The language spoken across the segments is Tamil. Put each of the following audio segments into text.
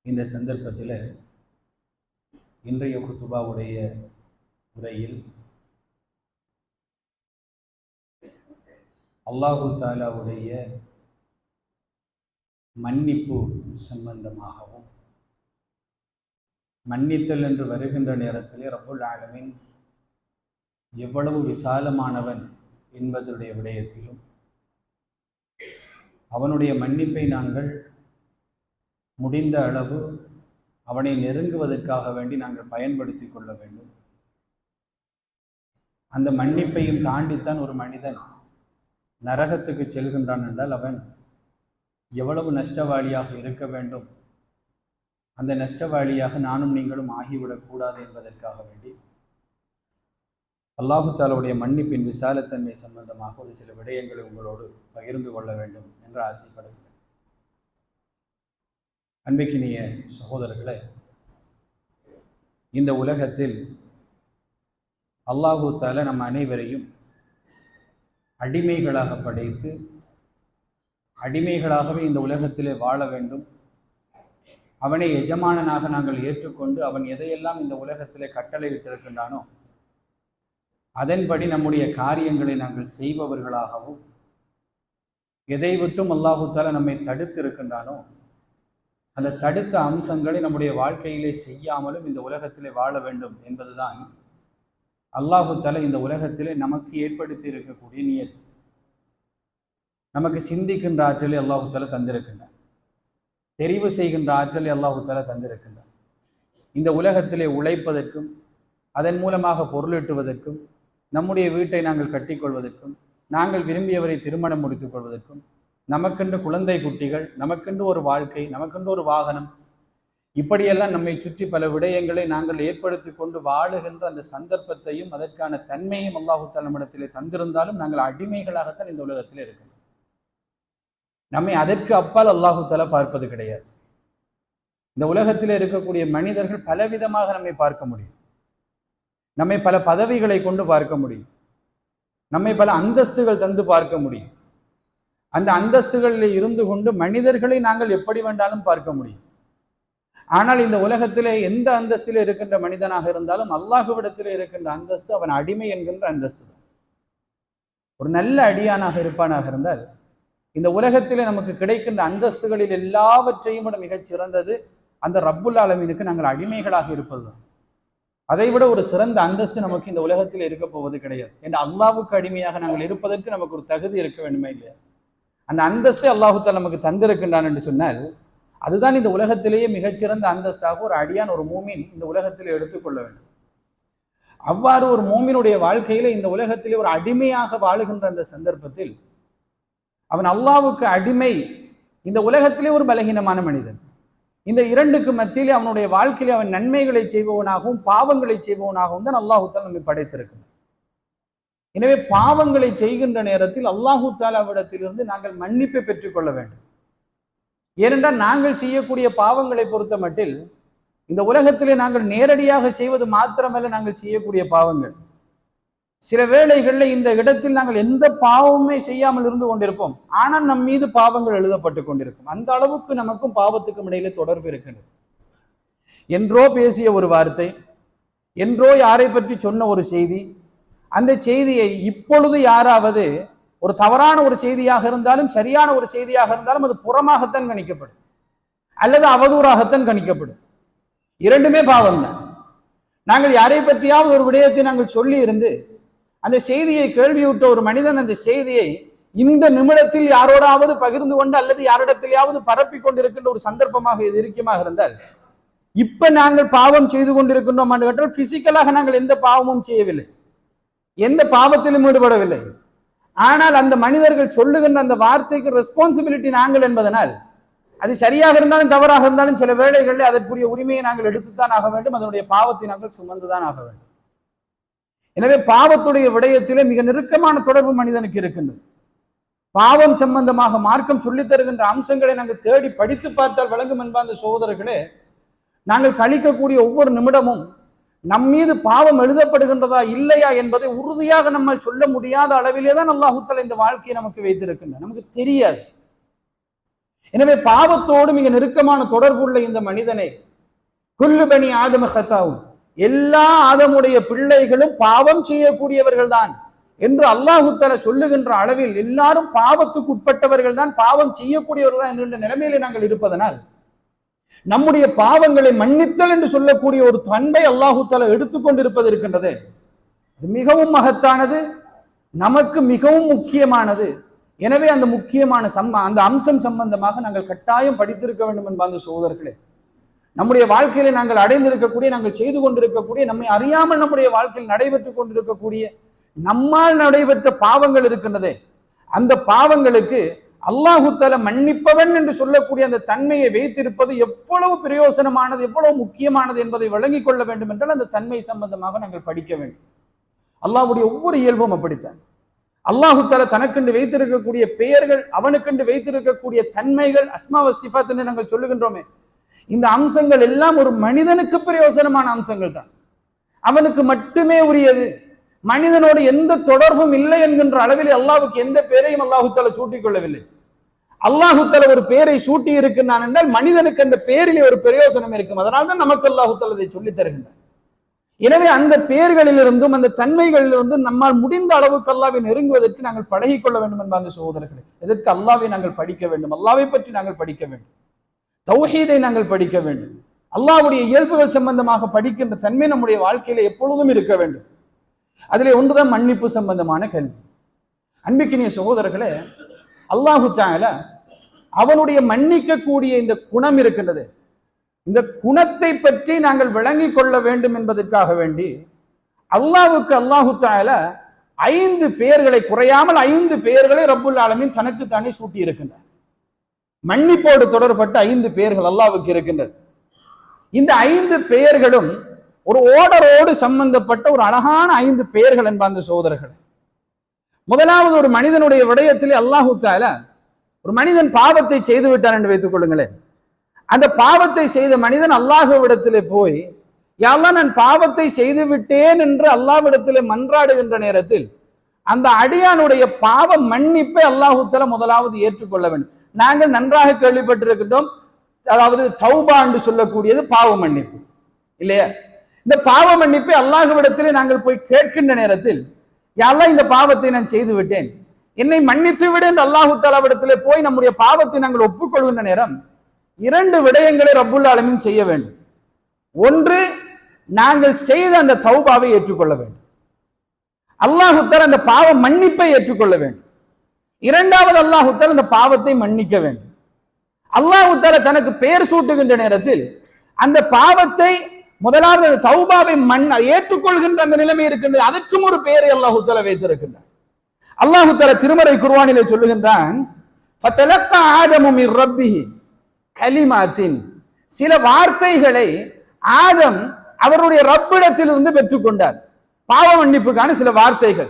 இந்த சந்தர்ப்பத்தில் இன்றைய குத்துபாவுடைய உரையில் அல்லாஹு தாலாவுடைய மன்னிப்பு சம்பந்தமாகவும், மன்னித்தல் என்று வருகின்ற நேரத்திலே ரப்புல் ஆலமீன் எவ்வளவு விசாலமானவன் என்பதுடைய விடயத்திலும், அவனுடைய மன்னிப்பை நாங்கள் முடிந்த அளவு அவனை நெருங்குவதற்காக வேண்டி நாங்கள் பயன்படுத்தி கொள்ள வேண்டும். அந்த மன்னிப்பையும் தாண்டித்தான் ஒரு மனிதன் நரகத்துக்கு செல்கின்றான் என்றால் அவன் எவ்வளவு நஷ்டவாளியாக இருக்க வேண்டும், அந்த நஷ்டவாளியாக நானும் நீங்களும் ஆகிவிடக்கூடாது என்பதற்காக வேண்டி அல்லாஹு தாலாவுடைய மன்னிப்பின் விசாலத்தன்மை சம்பந்தமாக ஒரு சில விடயங்களை உங்களோடு பகிர்ந்து கொள்ள வேண்டும் என்று ஆசைப்படுகிறேன். அன்பிக்கினிய சகோதரர்களே, இந்த உலகத்தில் அல்லாஹு தாலா நம் அனைவரையும் அடிமைகளாக படைத்து, அடிமைகளாகவே இந்த உலகத்திலே வாழ வேண்டும், அவனை எஜமானனாக நாங்கள் ஏற்றுக்கொண்டு அவன் எதையெல்லாம் இந்த உலகத்திலே கட்டளையிட்டிருக்கின்றானோ அதன்படி நம்முடைய காரியங்களை நாங்கள் செய்பவர்களாகவும், எதை விட்டும் அல்லாஹு தாலா நம்மை தடுத்து இருக்கின்றானோ அந்த தடுத்த அம்சங்களை நம்முடைய வாழ்க்கையிலே செய்யாமலும் இந்த உலகத்திலே வாழ வேண்டும் என்பதுதான் அல்லாஹு தாலா இந்த உலகத்திலே நமக்கு ஏற்படுத்தி இருக்கக்கூடிய நியதி. நமக்கு சிந்திக்கின்ற ஆற்றலை அல்லாஹு தாலா தந்திருக்கின்றான், தெரிவு செய்கின்ற ஆற்றலை அல்லாஹு தாலா தந்திருக்கின்றான். இந்த உலகத்திலே உழைப்பதற்கும், அதன் மூலமாக பொருளீட்டுவதற்கும், நம்முடைய வீட்டை நாங்கள் கட்டிக்கொள்வதற்கும், நாங்கள் விரும்பியவரை திருமணம் முடித்துக் கொள்வதற்கும், நமக்கென்று குழந்தை குட்டிகள், நமக்கென்று ஒரு வாழ்க்கை, நமக்கென்று ஒரு வாகனம், இப்படியெல்லாம் நம்மை சுற்றி பல விடயங்களை நாங்கள் ஏற்படுத்தி கொண்டு வாழுகின்ற அந்த சந்தர்ப்பத்தையும் அதற்கான தன்மையும் அல்லாஹு தஆலா நம்மிடத்திலே தந்திருந்தாலும் நாங்கள் அடிமைகளாகத்தான் இந்த உலகத்திலே இருக்கிறோம். நம்மை அதற்கு அப்பால் அல்லாஹு தஆலா பார்ப்பது கிடையாது. இந்த உலகத்தில் இருக்கக்கூடிய மனிதர்கள் பலவிதமாக நம்மை பார்க்க முடியும். நம்மை பல பதவிகளை கொண்டு பார்க்க முடியும், நம்மை பல அந்தஸ்துகள் தந்து பார்க்க முடியும். அந்த அந்தஸ்துகளில் இருந்து கொண்டு மனிதர்களை நாங்கள் எப்படி வேண்டாலும் பார்க்க முடியும். ஆனால் இந்த உலகத்திலே எந்த அந்தஸ்திலே இருக்கின்ற மனிதனாக இருந்தாலும் அல்லாஹ்விடத்திலே இருக்கின்ற அந்தஸ்து அவன் அடிமை என்கின்ற அந்தஸ்து தான். ஒரு நல்ல அடியானாக இருப்பானாக இருந்தால் இந்த உலகத்திலே நமக்கு கிடைக்கின்ற அந்தஸ்துகளில் எல்லாவற்றையும் விட மிகச் சிறந்தது அந்த ரப்புல் ஆலமீனுக்கு நாங்கள் அடிமைகளாக இருப்பது தான். அதைவிட ஒரு சிறந்த அந்தஸ்து நமக்கு இந்த உலகத்தில் இருக்க போவது கிடையாது. என்ற அல்லாஹ்வுக்கு அடிமையாக நாங்கள் இருப்பதற்கு நமக்கு ஒரு தகுதி இருக்க வேண்டுமே இல்லையா? அந்த அந்தஸ்தை அல்லாஹு தஆலா நமக்கு தந்திருக்கின்றான் என்று சொன்னால் அதுதான் இந்த உலகத்திலேயே மிகச்சிறந்த அந்தஸ்தாக ஒரு அடியான், ஒரு மூமின் இந்த உலகத்தில் எடுத்துக்கொள்ள வேண்டும். அவ்வாறு ஒரு மூமினுடைய வாழ்க்கையில இந்த உலகத்திலே ஒரு அடிமையாக வாழுகின்ற அந்த சந்தர்ப்பத்தில் அவன் அல்லாஹ்வுக்கு அடிமை, இந்த உலகத்திலே ஒரு பலகீனமான மனிதன். இந்த இரண்டுக்கு மத்தியிலே அவனுடைய வாழ்க்கையிலே அவன் நன்மைகளை செய்பவனாகவும் பாவங்களை செய்பவனாகவும் தான் அல்லாஹு தஆலா நம்மை படைத்திருக்கிறான். எனவே பாவங்களை செய்கின்ற நேரத்தில் அல்லாஹு தஆலாவிடத்திலிருந்து நாங்கள் மன்னிப்பை பெற்றுக்கொள்ள வேண்டும். ஏனென்றால் நாங்கள் செய்யக்கூடிய பாவங்களை பொறுத்த மட்டில் இந்த உலகத்திலே நாங்கள் நேரடியாக செய்வது மாத்திரமல்ல, நாங்கள் செய்யக்கூடிய பாவங்கள் சில வேளைகளில் இந்த இடத்தில் நாங்கள் எந்த பாவமுமே செய்யாமல் இருந்து கொண்டிருப்போம், ஆனால் நம் மீது பாவங்கள் எழுதப்பட்டு கொண்டிருக்கும். அந்த அளவுக்கு நமக்கும் பாவத்துக்கும் இடையிலே தொடர்பு இருக்கின்றது. என்றோ பேசிய ஒரு வார்த்தை, என்றோ யாரை பற்றி சொன்ன ஒரு செய்தி, அந்த செய்தியை இப்பொழுது யாராவது ஒரு தவறான ஒரு செய்தியாக இருந்தாலும் சரியான ஒரு செய்தியாக இருந்தாலும் அது புறமாகத்தான் கணிக்கப்படும் அல்லது அவதூறாகத்தான் கணிக்கப்படும். இரண்டுமே பாவம் தான். நாங்கள் யாரை பற்றியாவது ஒரு விடயத்தை நாங்கள் சொல்லி இருந்து அந்த செய்தியை கேள்வியுற்ற ஒரு மனிதன் அந்த செய்தியை இந்த நிமிடத்தில் யாரோடாவது பகிர்ந்து கொண்டு அல்லது யாரிடத்திலேயாவது பரப்பி கொண்டிருக்கின்ற ஒரு சந்தர்ப்பமாக இது இருக்குமாக இருந்தால் இப்ப நாங்கள் பாவம் செய்து கொண்டிருக்கின்றோம் என்று கேட்டால் பிசிக்கலாக நாங்கள் எந்த பாவமும் செய்யவில்லை, எந்த பாவத்திலும் ஈடுபடவில்லை. ஆனால் அந்த மனிதர்கள் சொல்லுகின்ற அந்த வார்த்தைக்கு ரெஸ்பான்சிபிலிட்டி நாங்கள் என்பதனால் அது சரியாக இருந்தாலும் தவறாக இருந்தாலும் சில வேளைகளில் அதற்குரிய உரிமையை நாங்கள் எடுத்துத்தான் ஆக வேண்டும், அதனுடைய பாவத்தை நாங்கள் சுமந்துதான் ஆக வேண்டும். எனவே பாவத்துடைய விடயத்திலே மிக நெருக்கமான தொடர்பு மனிதனுக்கு இருக்கின்றது. பாவம் சம்பந்தமாக மார்க்கம் சொல்லித் தருகின்ற அம்சங்களை நாங்கள் தேடி படித்து பார்த்தால் விளங்கும் என்பார்ந்த சகோதரர்களே, நாங்கள் கழிக்கக்கூடிய ஒவ்வொரு நிமிடமும் நம் மீது பாவம் எழுதப்படுகின்றதா இல்லையா என்பதை உறுதியாக நம்மால் சொல்ல முடியாத அளவிலே தான் அல்லாஹ் தஆலா இந்த வாழ்க்கையை நமக்கு வைத்திருக்கின்றார். நமக்கு தெரியாது. எனவே பாவத்தோடு மிக நெருக்கமான தொடர்புள்ள இந்த மனிதனை குல்லு பனி ஆதம ஹத்தாவும், எல்லா ஆதமுடைய பிள்ளைகளும் பாவம் செய்யக்கூடியவர்கள் தான் என்று அல்லாஹு தஆலா சொல்லுகின்ற அளவில் எல்லாரும் பாவத்துக்கு உட்பட்டவர்கள் தான், பாவம் செய்யக்கூடியவர்கள் தான் என்கின்ற நிலைமையிலே நாங்கள் இருப்பதனால் நம்முடைய பாவங்களை மன்னித்தல் என்று சொல்லக்கூடிய ஒரு பண்பை அல்லாஹு தஆலா எடுத்துக்கொண்டிருப்பது இருக்கின்றது. அது மிகவும் மகத்தானது, நமக்கு மிகவும் முக்கியமானது. எனவே அந்த முக்கியமான அந்த அம்சம் சம்பந்தமாக நாங்கள் கட்டாயம் படித்திருக்க வேண்டும் என்பாங்க சகோதரர்களே. நம்முடைய வாழ்க்கையில நாங்கள் அடைந்திருக்கக்கூடிய, நாங்கள் செய்து கொண்டிருக்கக்கூடிய, நம்மை அறியாமல் நம்முடைய வாழ்க்கையில் நடைபெற்றுக் கொண்டிருக்கக்கூடிய நம்மால் நடைபெற்ற பாவங்கள் இருக்கின்றதே, அந்த பாவங்களுக்கு அல்லாஹு தஆலா மன்னிப்பவன் என்று சொல்லக்கூடிய அந்த தன்மையை வைத்திருப்பது எவ்வளவு பிரயோசனமானது, எவ்வளவு முக்கியமானது என்பதை விளங்கிக் கொள்ள வேண்டும் என்றால் அந்த தன்மை சம்பந்தமாக நாங்கள் படிக்க வேண்டும். அல்லாஹ்வுடைய ஒவ்வொரு இயல்பும் அப்படித்தான். அல்லாஹு தஆலா தனக்கென்று வைத்திருக்கக்கூடிய பெயர்கள், அவனுக்கென்று வைத்திருக்கக்கூடிய தன்மைகள், அஸ்மா வ சிஃபாத் என்று நாங்கள் சொல்லுகின்றோமே, இந்த அம்சங்கள் எல்லாம் ஒரு மனிதனுக்கு பிரயோசனமான அம்சங்கள் தான், அவனுக்கு மட்டுமே உரியது. மனிதனோடு எந்த தொடர்பும் இல்லை என்கின்ற அளவில் அல்லாஹ்வுக்கு எந்த பெயரையும் அல்லாஹு தஆலா சூட்டிக் கொள்ளவில்லை. அல்லாஹு தஆலா ஒரு பெயரை சூட்டி இருக்கிறான் என்றால் மனிதனுக்கு அந்த பெயரிலே ஒரு பிரயோசனம் இருக்கும். அதனால தான் நமக்கு அல்லாஹு தஆலா இதை சொல்லித் தருகின்றார். எனவே அந்த பெயர்களிலிருந்தும் அந்த தன்மைகளிலிருந்தும் நம்மால் முடிந்த அளவுக்கு அல்லாஹ்வை நெருங்குவதற்கு நாங்கள் பழகிக் கொள்ள வேண்டும் என்பாங்க சகோதரர்களே. எதற்கு? அல்லாஹ்வை நாங்கள் படிக்க வேண்டும், அல்லாஹ்வை பற்றி நாங்கள் படிக்க வேண்டும், தௌஹீதை நாங்கள் படிக்க வேண்டும், அல்லாஹ்வுடைய இயல்புகள் சம்பந்தமாக படிக்கின்ற தன்மை நம்முடைய வாழ்க்கையில எப்பொழுதும் இருக்க வேண்டும். அதிலே ஒன்றுதான் மன்னிப்பு சம்பந்தமான கல்வி. அன்பிக்கினிய சகோதரர்களே, அல்லாஹு தஆலா அவனுடைய மன்னிக்கக்கூடிய இந்த குணம் இருக்கின்றது, இந்த குணத்தை பற்றி நாங்கள் விளங்கிக் கொள்ள வேண்டும் என்பதற்காக வேண்டி அல்லாஹ்வுக்கு அல்லாஹு தஆலா 5 பெயர்களை, குறையாமல் 5 பெயர்களை ரப்புல் ஆலமீன் தனக்கு தானே சூட்டி இருக்கின்றார். மன்னிப்போடு தொடர்பட்ட 5 பெயர்கள் அல்லாஹ்வுக்கு இருக்கின்றது. இந்த 5 பெயர்களும் ஒரு ஓடரோடு சம்பந்தப்பட்ட ஒரு அழகான 5 பெயர்கள் என்பாங்க சகோதரர்கள். முதலாவது, ஒரு மனிதனுடைய விடயத்திலே அல்லாஹு தஆலா, ஒரு மனிதன் பாவத்தை செய்து விட்டான் என்று வைத்துக் கொள்ளுங்களேன். அந்த பாவத்தை செய்த மனிதன் அல்லாஹ்விடத்திலே போய், யா அல்லாஹ் நான் பாவத்தை செய்து விட்டேன் என்று அல்லாஹ்விடத்திலே மன்றாடுகின்ற நேரத்தில் அந்த அடியானுடைய பாவ மன்னிப்பை அல்லாஹு தஆலா முதலாவது ஏற்றுக்கொள்ள வேண்டும். நாங்கள் நன்றாக கேள்விப்பட்டிருக்கின்றோம், அதாவது தௌபா என்று சொல்லக்கூடியது பாவ மன்னிப்பு இல்லையா? இந்த பாவ மன்னிப்பை அல்லாஹ்விடத்திலே நாங்கள் போய் கேட்கின்ற நேரத்தில், யா அல்லாஹ் இந்த பாவத்தை நான் செய்து விட்டேன், என்னை மன்னித்து விடு என்று அல்லாஹு தஆலாவிடத்திலே போய் நம்முடைய பாவத்தை நாங்கள் ஒப்புக்கொள்கின்ற நேரம் 2 விடயங்களை ரப்புல் ஆலமீன் செய்ய வேண்டும். ஒன்று, நாங்கள் செய்த அந்த தௌபாவை ஏற்றுக்கொள்ள வேண்டும், அல்லாஹு தஆலா அந்த பாவ மன்னிப்பை ஏற்றுக்கொள்ள வேண்டும். இரண்டாவது, அல்லாஹு தஆலா அந்த பாவத்தை மன்னிக்க வேண்டும். அல்லாஹு தஆலா தனக்கு பெயர் சூட்டுகின்ற நேரத்தில் அந்த பாவத்தை, முதலாவது தௌபாவை ஏற்றுக்கொள்கின்ற அந்த நிலைமை இருக்கின்றது, அதற்கும் ஒரு பெயரை அல்லாஹு தஆலா வைத்திருக்கின்றார். அல்லாஹு தஆலா திருமறை குர்ஆனிலே சொல்லுகின்றான், ஃபதலக்கா ஆதமு மிர் ரப்பிஹி கலிமாத்தின், சில வார்த்தைகளை ஆதம் அவருடைய ரப்பிடத்திலிருந்து பெற்றுக்கொண்டார், பாவ மன்னிப்புக்கான சில வார்த்தைகள்.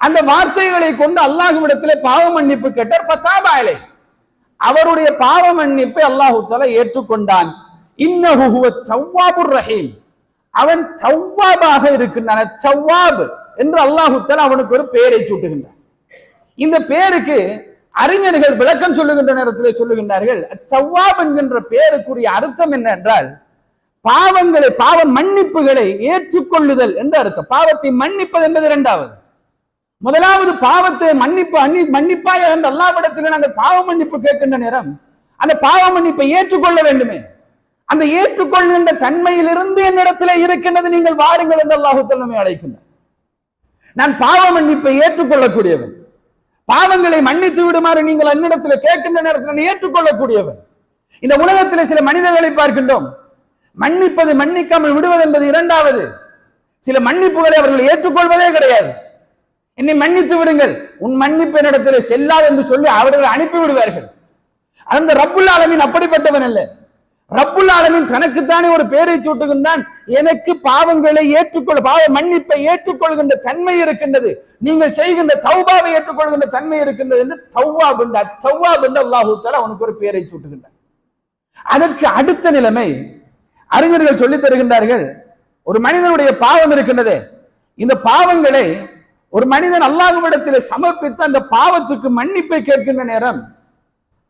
அந்த வார்த்தைகளை கொண்டு அல்லாஹ்விடத்திலே பாவ மன்னிப்பு கேட்டார். ஃபதாபா அலைஹி, அவருடைய பாவ மன்னிப்பை அல்லாஹு தஆலா ஏற்றுக்கொண்டான். இன்னஹு ஹுவ தவ்வாபுர் ரஹீம், அவன் தவ்வாபாக இருக்கின்றான். தவ்வாப் என்று அல்லாஹு தஆலா அவனுக்கு ஒரு பெயரை சூட்டுகின்றான். இந்த பெயருக்கு அறிஞர்கள் விளக்கம் சொல்லுகின்ற நேரத்திலே சொல்லுகின்றார்கள், தவ்வாப் என்கின்ற பெயருக்குரிய அர்த்தம் என்ன என்றால், பாவங்களை, பாவ மன்னிப்புகளை ஏற்றுக்கொள்ளுதல் என்று அர்த்தம். பாவத்தை மன்னிப்பது என்பது இரண்டாவது. முதலாவது, பாவத்தை மன்னிப்பாயாக என்று அல்லாஹ்விடத்திலே நாங்கள் பாவ மன்னிப்பு கேட்கின்ற நேரம் அந்த பாவ மன்னிப்பை ஏற்றுக்கொள்ள வேண்டுமே. அந்த ஏற்றுக்கொள்கின்ற தன்மையிலிருந்து என்னிடத்திலே இருக்கின்றது, நீங்கள் வாருங்கள் என்று அல்லாஹ் தஆலா நம்மை அழைக்கின்றார். நான் பாவ மன்னிப்பை ஏற்றுக்கொள்ளக்கூடியவன், பாவங்களை மன்னித்து விடுமாறு நீங்கள் என்னிடத்தில் கேட்கின்ற நேரத்தில் ஏற்றுக்கொள்ளக்கூடியவன். இந்த உலகத்திலே சில மனிதர்களை பார்க்கின்றோம், மன்னிப்பது மன்னிக்காமல் விடுவது என்பது இரண்டாவது. சில மன்னிப்புகளை அவர்கள் ஏற்றுக்கொள்வதே கிடையாது. என்னை மன்னித்து விடுங்கள், உன் மன்னிப்பு என்னிடத்திலே செல்லாது என்று சொல்லி அவர்கள் அனுப்பி விடுவார்கள். அந்த ரப்புல் ஆலமீன் அப்படிப்பட்டவன் அல்ல. ரப்புல் ஆலமீன் தனக்குத்தானே ஒரு பெயரை சூட்டுகின்றான், எனக்கு பாவங்களை ஏற்றுக்கொள்ள, பாவ மன்னிப்பை ஏற்றுக்கொள்கின்ற தன்மை இருக்கின்றது, நீங்கள் செய்கின்ற தௌபாவை ஏற்றுக்கொள்கின்ற தன்மை இருக்கின்றது என்று தவ்வாப் என்று அல்லாஹு தஆலா அவனுக்கு ஒரு பெயரை சூட்டுகின்றான். அதற்கு அடுத்த நிலைமை அறிஞர்கள் சொல்லித் தருகின்றார்கள், ஒரு மனிதனுடைய பாவம் இருக்கின்றதே, இந்த பாவங்களை ஒரு மனிதன் அல்லாஹ்விடத்திலே சமர்ப்பித்து அந்த பாவத்துக்கு மன்னிப்பை கேட்கின்ற நேரம்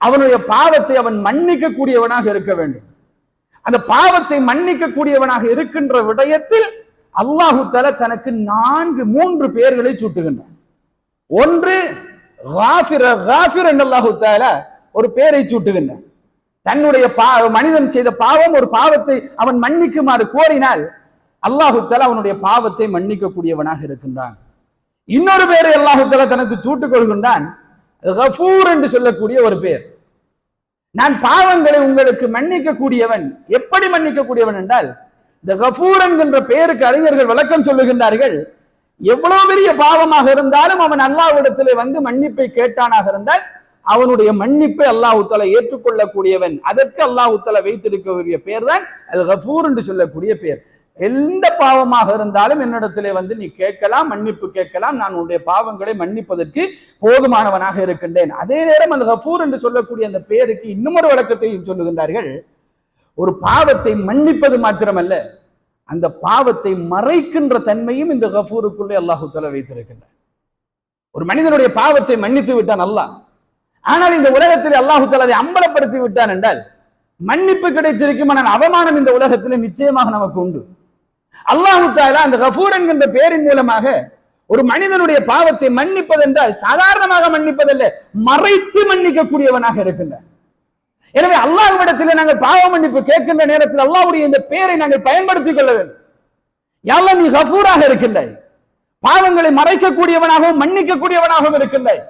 அவனுடைய பாவத்தை அவன் மன்னிக்க கூடியவனாக இருக்க வேண்டும். அந்த பாவத்தை மன்னிக்க கூடியவனாக இருக்கின்ற விடயத்தில் அல்லாஹு தஆலா தனக்கு 3 பெயர்களை சூட்டுகின்றான். ஒன்று காஃபிர் என்று அல்லாஹு தஆலா ஒரு பெயரை சூட்டுகின்றான். தன்னுடைய மனிதன் செய்த பாவம், ஒரு பாவத்தை அவன் மன்னிக்குமாறு கோரினால் அல்லாஹு தஆலா அவனுடைய பாவத்தை மன்னிக்க கூடியவனாக இருக்கின்றான். இன்னொரு பெயரை அல்லாஹு தஆலா தனக்கு சூட்டுக் கொள்கின்றான், கஃபூர் என்று சொல்லக்கூடிய ஒரு பெயர். நான் பாவங்களை உங்களுக்கு மன்னிக்க கூடியவன். எப்படி மன்னிக்க கூடியவன் என்றால், இந்த கஃபூர் என்கின்ற பெயருக்கு அறிஞர்கள் விளக்கம் சொல்லுகின்றார்கள், எவ்வளவு பெரிய பாவமாக இருந்தாலும் அவன் அல்லாஹ்விடத்திலே வந்து மன்னிப்பை கேட்டானாக இருந்தால் அவனுடைய மன்னிப்பை அல்லாஹ் தஆலா ஏற்றுக்கொள்ளக்கூடியவன். அதற்கு அல்லாஹ் தஆலா வைத்திருக்கக்கூடிய பெயர் தான் அல் கஃபூர் என்று சொல்லக்கூடிய பெயர். எந்த பாவமாக இருந்தாலும் என்னிடத்திலே வந்து நீ கேட்கலாம், மன்னிப்பு கேட்கலாம், நான் உன்னுடைய பாவங்களை மன்னிப்பதற்கு போதுமானவனாக இருக்கின்றேன். அதே நேரம் அந்த கஃபூர் என்று சொல்லக்கூடிய அந்த பெயருக்கு இன்னும் ஒரு விளக்கத்தையும் சொல்லுகின்றார்கள். ஒரு பாவத்தை மன்னிப்பது மாத்திரமல்ல, அந்த பாவத்தை மறைக்கின்ற தன்மையும் இந்த கஃபூருக்குள்ளே அல்லாஹ் தஆலா வைத்திருக்கின்றார். ஒரு மனிதனுடைய பாவத்தை மன்னித்து விட்டான் அல்லாஹ், ஆனால் இந்த உலகத்தில் அல்லாஹ் தஆலா அதை அம்பலப்படுத்தி விட்டான் என்றால் மன்னிப்பு கிடைத்திருக்கும், ஆனால் அவமானம் இந்த உலகத்தில் நிச்சயமாக நமக்கு உண்டு. அல்லாஹ் தஆலா அந்த கஃபூர் என்கின்ற பெயரின் மூலமாக ஒரு மனிதனுடைய பாவத்தை மன்னிப்பதென்றால் சாதாரணமாக மன்னிப்பதல்ல, மறைத்து மன்னிக்க கூடியவனாக இருக்கின்றான். எனவே அல்லாஹ்விடத்திலே நாங்கள் பாவ மன்னிப்பு கேட்கின்ற நேரத்தில் அல்லாஹ்வுடைய இந்த பெயரை நாங்கள் பயன்படுத்திக் கொள்ள வேண்டும். யா அல்லாஹ், நீ கஃபூராக இருக்கின்றாய், பாவங்களை மறைக்கக்கூடியவனாகவும் மன்னிக்க கூடியவனாகவும் இருக்கின்றாய்.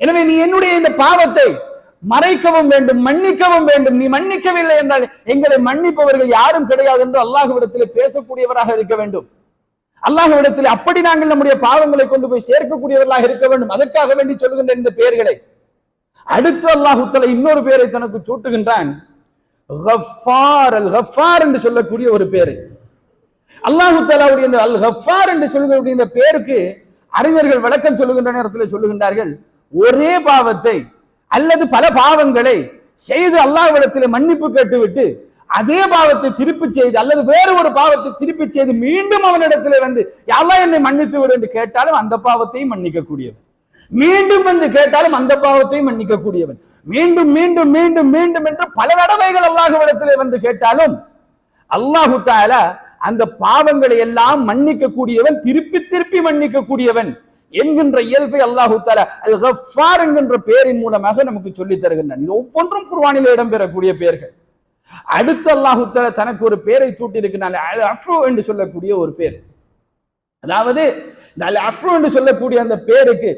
எனவே நீ என்னுடைய இந்த பாவத்தை மறைக்கவும் வேண்டும், மன்னிக்கவும் வேண்டும். நீ மன்னிக்கவில்லை என்றால் எங்களை மன்னிப்பவர்கள் யாரும் கிடையாது என்று அல்லாஹ்விடத்திலே பேசக்கூடியவராக இருக்க வேண்டும். அல்லாஹ்விடத்திலே அப்படி நாங்கள் நம்முடைய பாவங்களை கொண்டு போய் சேர்க்கக்கூடியவர்களாக இருக்க வேண்டும். அதற்காக வேண்டி சொல்லுகின்ற இந்த பெயர்களை அடுத்து அல்லாஹ் தஆலா இன்னொரு பெயரை தனக்கு சூட்டுகின்றான், கஃபார். அல் கஃபார் என்று சொல்லக்கூடிய ஒரு பெயரை அல்லாஹ் தஆலாவுடைய இந்த அல் கஃபார் என்று சொல்லக்கூடிய இந்த பெயருக்கு அறிஞர்கள் விளக்கம் சொல்லுகின்ற நேரத்தில் சொல்லுகின்றார்கள், ஒரே பாவத்தை அல்லது பல பாவங்களை செய்து அல்லாஹ்விடத்திலே மன்னிப்பு கேட்டுவிட்டு அதே பாவத்தை திருப்பி செய்து அல்லது வேறு ஒரு பாவத்தை திருப்பி செய்து மீண்டும் அவனிடத்திலே வந்து யா அல்லாஹ் என்னை மன்னித்து விடு என்று கேட்டாலும் அந்த பாவத்தையும் மன்னிக்க கூடியவன். மீண்டும் வந்து கேட்டாலும் அந்த பாவத்தையும் மன்னிக்க கூடியவன். மீண்டும் மீண்டும் மீண்டும் மீண்டும் என்று பல தடவைகள் அல்லாஹ்விடத்திலே வந்து கேட்டாலும் அல்லாஹ் தஆலா அந்த பாவங்களை எல்லாம் மன்னிக்க கூடியவன், திருப்பி திருப்பி மன்னிக்க கூடியவன் என்கின்ற இயல்பை அல்லாஹ் தஆலா அல் கஃபார் என்கின்ற பெயரின் மூலமாக நமக்கு சொல்லித் தருகின்றான். இது ஒவ்வொன்றும் குர்ஆனில் இடம்பெறக்கூடிய பெயர்கள். அடுத்து அல்லாஹ் தஆலா தனக்கு ஒரு பெயரை சூட்டி இருக்கிறான், அல் அஃபு என்று சொல்லக்கூடிய ஒரு பெயர். அதாவது இந்த அல் அஃபு என்று சொல்லக்கூடிய அந்த பெயருக்கு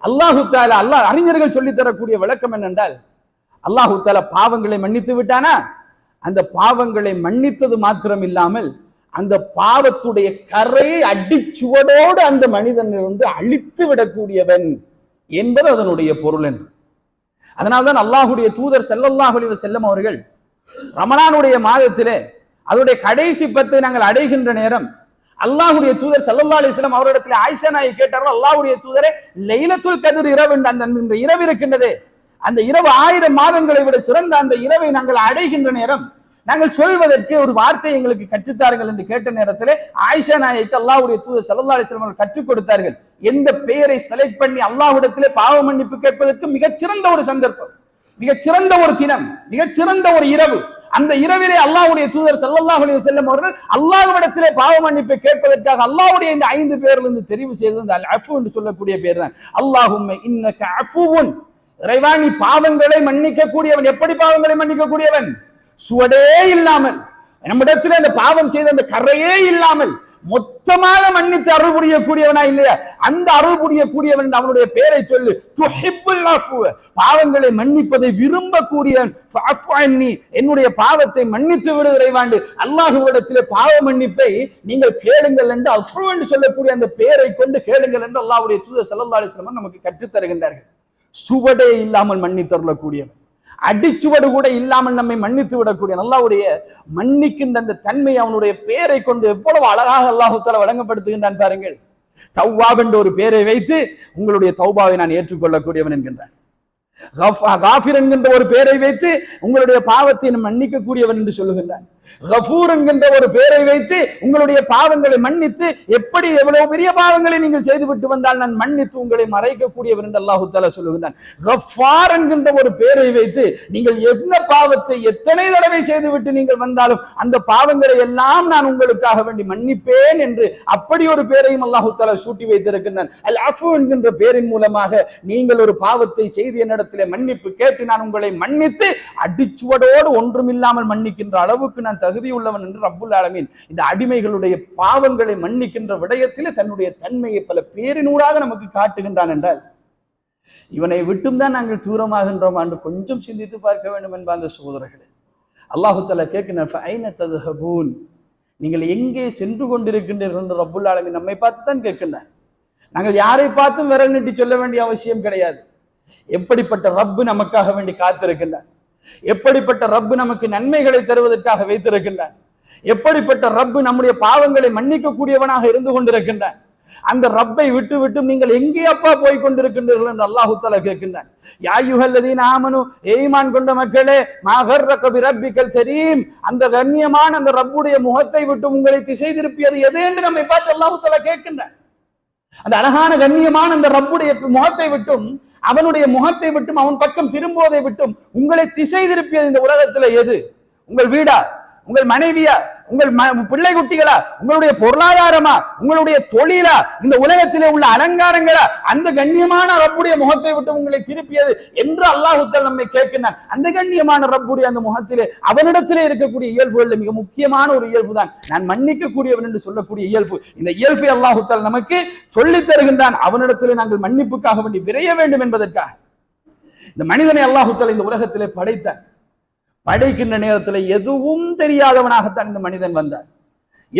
அல்லாஹ் தஆலா அறிஞர்கள் சொல்லித் தரக்கூடிய விளக்கம் என்னென்றால், அல்லாஹ் தஆலா பாவங்களை மன்னித்து விட்டானா, அந்த பாவங்களை மன்னித்தது மாத்திரம் இல்லாமல் அந்த பாவத்துடைய கரையை அடிச்சுவடோடு அந்த மனிதனிலிருந்து அழித்து விடக்கூடியவன் என்பது அதனுடைய பொருள் என்று. அதனால்தான் அல்லாஹுடைய தூதர் ஸல்லல்லாஹு அலைஹி வஸல்லம் அவர்கள் ரமலானுடைய மாதத்திலே அதனுடைய கடைசி 10 நாங்கள் அடைகின்ற நேரம் அல்லாஹுடைய தூதர் ஸல்லல்லாஹு அலைஹி வஸல்லம் அவரிடத்தில் ஆயிஷா நாயகி கேட்டார்கள், அல்லாஹுடைய தூதரே, லைலத்துல் கத்ர் இரவு அந்த இரவு இருக்கின்றதே, அந்த இரவு 1000 மாதங்களை விட சிறந்த அந்த இரவை நாங்கள் அடைகின்ற நேரம் நாங்கள் சொல்வதற்கு ஒரு வார்த்தை எங்களுக்கு கற்றுத்தார்கள் என்று கேட்ட நேரத்திலே ஆயிஷா நாயகிக்கு அல்லாஹ்வுடைய தூதர் ஸல்லல்லாஹு அலைஹி வஸல்லம் அவர்கள் கற்றுக் கொடுத்தார்கள். எந்த பெயரை செலக்ட் பண்ணி அல்லாஹ்விடத்திலே பாவ மன்னிப்பு கேட்பதற்கு மிகச்சிறந்த ஒரு சந்தர்ப்பம், மிகச்சிறந்த ஒரு தினம், மிகச்சிறந்த ஒரு இரவு, அந்த இரவிலே அல்லாஹ்வுடைய தூதர் ஸல்லல்லாஹு அலைஹி வஸல்லம் அவர்கள் அல்லாஹ்விடத்திலே பாவ மன்னிப்பை கேட்பதற்காக அல்லாஹ்வுடைய இந்த 5 பேரிலிருந்து தெரிவு செய்தது அந்த அல் அஃபு என்று சொல்லக்கூடிய பெயர் தான். அல்லாஹும்ம இன்னக அஃபுவுன், இறைவா நீ பாவங்களை மன்னிக்க கூடியவன். எப்படி பாவங்களை மன்னிக்க கூடியவன்? சுவடே இல்லாமல், நம்மிடத்தில் அந்த பாவம் செய்த அந்த கரையே இல்லாமல் மொத்தமாக மன்னித்து அருள் புரியக்கூடியவனா இல்லையா? அந்த அருள் புரியக்கூடியவன் அவனுடைய பெயரை சொல்லு. துஹிப்புல் அஃபு, பாவங்களை மன்னிப்பதை விரும்பக்கூடியவன். ஃபஅஃபு அன்னி, என்னுடைய பாவத்தை மன்னித்து விடு இறைவாண்டு அல்லாஹ்விடத்திலே பாவ மன்னிப்பை நீங்கள் கேளுங்கள் என்று அஃபு என்று சொல்லக்கூடிய அந்த பெயரை கொண்டு கேளுங்கள் என்று அல்லாஹ்வுடைய தூதர் ஸல்லல்லாஹு அலைஹி வஸல்லம் நமக்கு கற்றுத் தருகின்றார்கள். சுவடே இல்லாமல் மன்னித்தருளக்கூடியவன், அடிச்சுவடு கூட இல்லாமல் நம்மை மன்னித்து விடக்கூடிய அல்லாஹ்வுடைய மன்னிக்கின்ற அந்த தன்மை அவனுடைய பெயரை கொண்டு எவ்வளவு அழகாக அல்லாஹ் தஆலா வழங்கப்படுத்துகின்றான் பாருங்கள். தவ்வாப் என்ற ஒரு பெயரை வைத்து உங்களுடைய தௌபாவை நான் ஏற்றுக்கொள்ளக்கூடியவன் என்கின்றான். காஃபிர் என்கின்ற ஒரு பெயரை வைத்து உங்களுடைய பாவத்தை மன்னிக்க கூடியவன் என்று சொல்லுகின்றான். கஃபூர் என்கின்ற ஒரு பெயரை வைத்து உங்களுடைய பாவங்களை மன்னித்து, எப்படி எவ்வளவு பெரிய பாவங்களை நீங்கள் செய்துவிட்டு வந்தால் நான் மன்னித்து உங்களை மறைக்கக்கூடியவர் என்று அல்லாஹு தஆலா சொல்லுகிறான். கஃபார் என்கின்ற ஒரு பெயரை வைத்து நீங்கள் என்ன பாவத்தை எத்தனை தடவை செய்துவிட்டு நீங்கள் வந்தாலும் அந்த பாவங்களை எல்லாம் நான் உங்களுக்காக வேண்டி மன்னிப்பேன் என்று அப்படி ஒரு பெயரையும் அல்லாஹு தஆலா சூட்டி வைத்திருக்கின்றான். அல் அஃபு என்கின்ற பெயரின் மூலமாக நீங்கள் ஒரு பாவத்தை செய்து என்னிடத்திலே மன்னிப்பு கேட்டு நான் உங்களை மன்னித்து அடிச்சுவடோடு ஒன்றுமில்லாமல் மன்னிக்கின்ற அளவுக்கு நான் தகுதி உள்ளவன் என்று ரப்புல் ஆலமீன் இந்த அடிமைகளுடைய பாவங்களை மன்னிக்கின்ற விடயத்திலே தன்னுடைய தன்மையை பல பேரினூடாக நமக்கு காட்டுகின்றான் என்றால், இவனை விட்டும் தான் நாங்கள் தூரமாகின்றோம் என்று கொஞ்சம் சிந்தித்து பார்க்க வேண்டும் என்ப அந்த சகோதரர்களே. அல்லாஹு தஆலா கேட்கின்றான், நீங்கள் எங்கே சென்று கொண்டிருக்கின்றீர்கள் என்று ரப்புல் ஆலமீன் நம்மை பார்த்து தான் கேட்கின்றான். நாங்கள் யாரை பார்த்தும் விரல் நீட்டி சொல்ல வேண்டிய அவசியம் கிடையாது. எப்படிப்பட்ட ரப்பு நமக்காக வேண்டி காத்திருக்கின்றான், எப்படிப்பட்ட ரப்பு நமக்கு நன்மைகளை தருவதற்காக வைத்திருக்கின்றான், எப்படிப்பட்ட ரப்பு நம்முடைய பாவங்களை மன்னிக்க கூடியவனாக இருந்து கொண்டிருக்கின்றான். அந்த ரப்பை விட்டு விட்டு நீங்கள் எங்கே அப்பா போய் கொண்டிருக்கின்றீர்கள் என்று அல்லாஹு தஆலா கேட்கின்றான். யா அய்யுஹல்லதீன ஆமனு, ஈமான் கொண்ட மக்களே, மா கர்ரக பிரப்பிக்கல் கரீம், அந்த கண்ணியமான அந்த ரப்புடைய முகத்தை விட்டு உங்களை திசை திருப்பியது எது என்று நம்மை பார்த்து அல்லாஹு தஆலா கேட்கின்றான். அந்த அழகான கண்ணியமான அந்த ரப்புடைய முகத்தை விட்டும், அவனுடைய முகத்தை விட்டும், அவன் பக்கம் திரும்புவதை விட்டும் உங்களை திசை திருப்பியது இந்த உலகத்துல எது? உங்கள் வீடா, உங்கள் மனைவியா, உங்கள் பிள்ளை குட்டிகளா, உங்களுடைய பொருளாதாரமா, உங்களுடைய தொழிலா, இந்த உலகத்திலே உள்ள அலங்காரங்களா? அந்த கண்ணியமான ரப்புடைய முகத்தை விட்டு உங்களை திருப்பியது என்று அல்லாஹ் தஆலா நம்மை கேட்கிறான். அந்த கண்ணியமான ரப்புடைய அந்த முகத்திலே அவனிடத்திலே இருக்கக்கூடிய இயல்புகளில் மிக முக்கியமான ஒரு இயல்பு தான் நான் மன்னிக்க கூடியவன் என்று சொல்லக்கூடிய இயல்பு. இந்த இயல்பை அல்லாஹ் தஆலா நமக்கு சொல்லித் தருகின்றான். அவனிடத்திலே நாங்கள் மன்னிப்புக்காக வேண்டி விரைய வேண்டும் என்பதற்காக. இந்த மனிதனை அல்லாஹ் தஆலா இந்த உலகத்திலே படைத்தான். படைக்கின்ற நேரத்தில் எதுவும் தெரியாதவனாகத்தான் இந்த மனிதன் வந்தார்.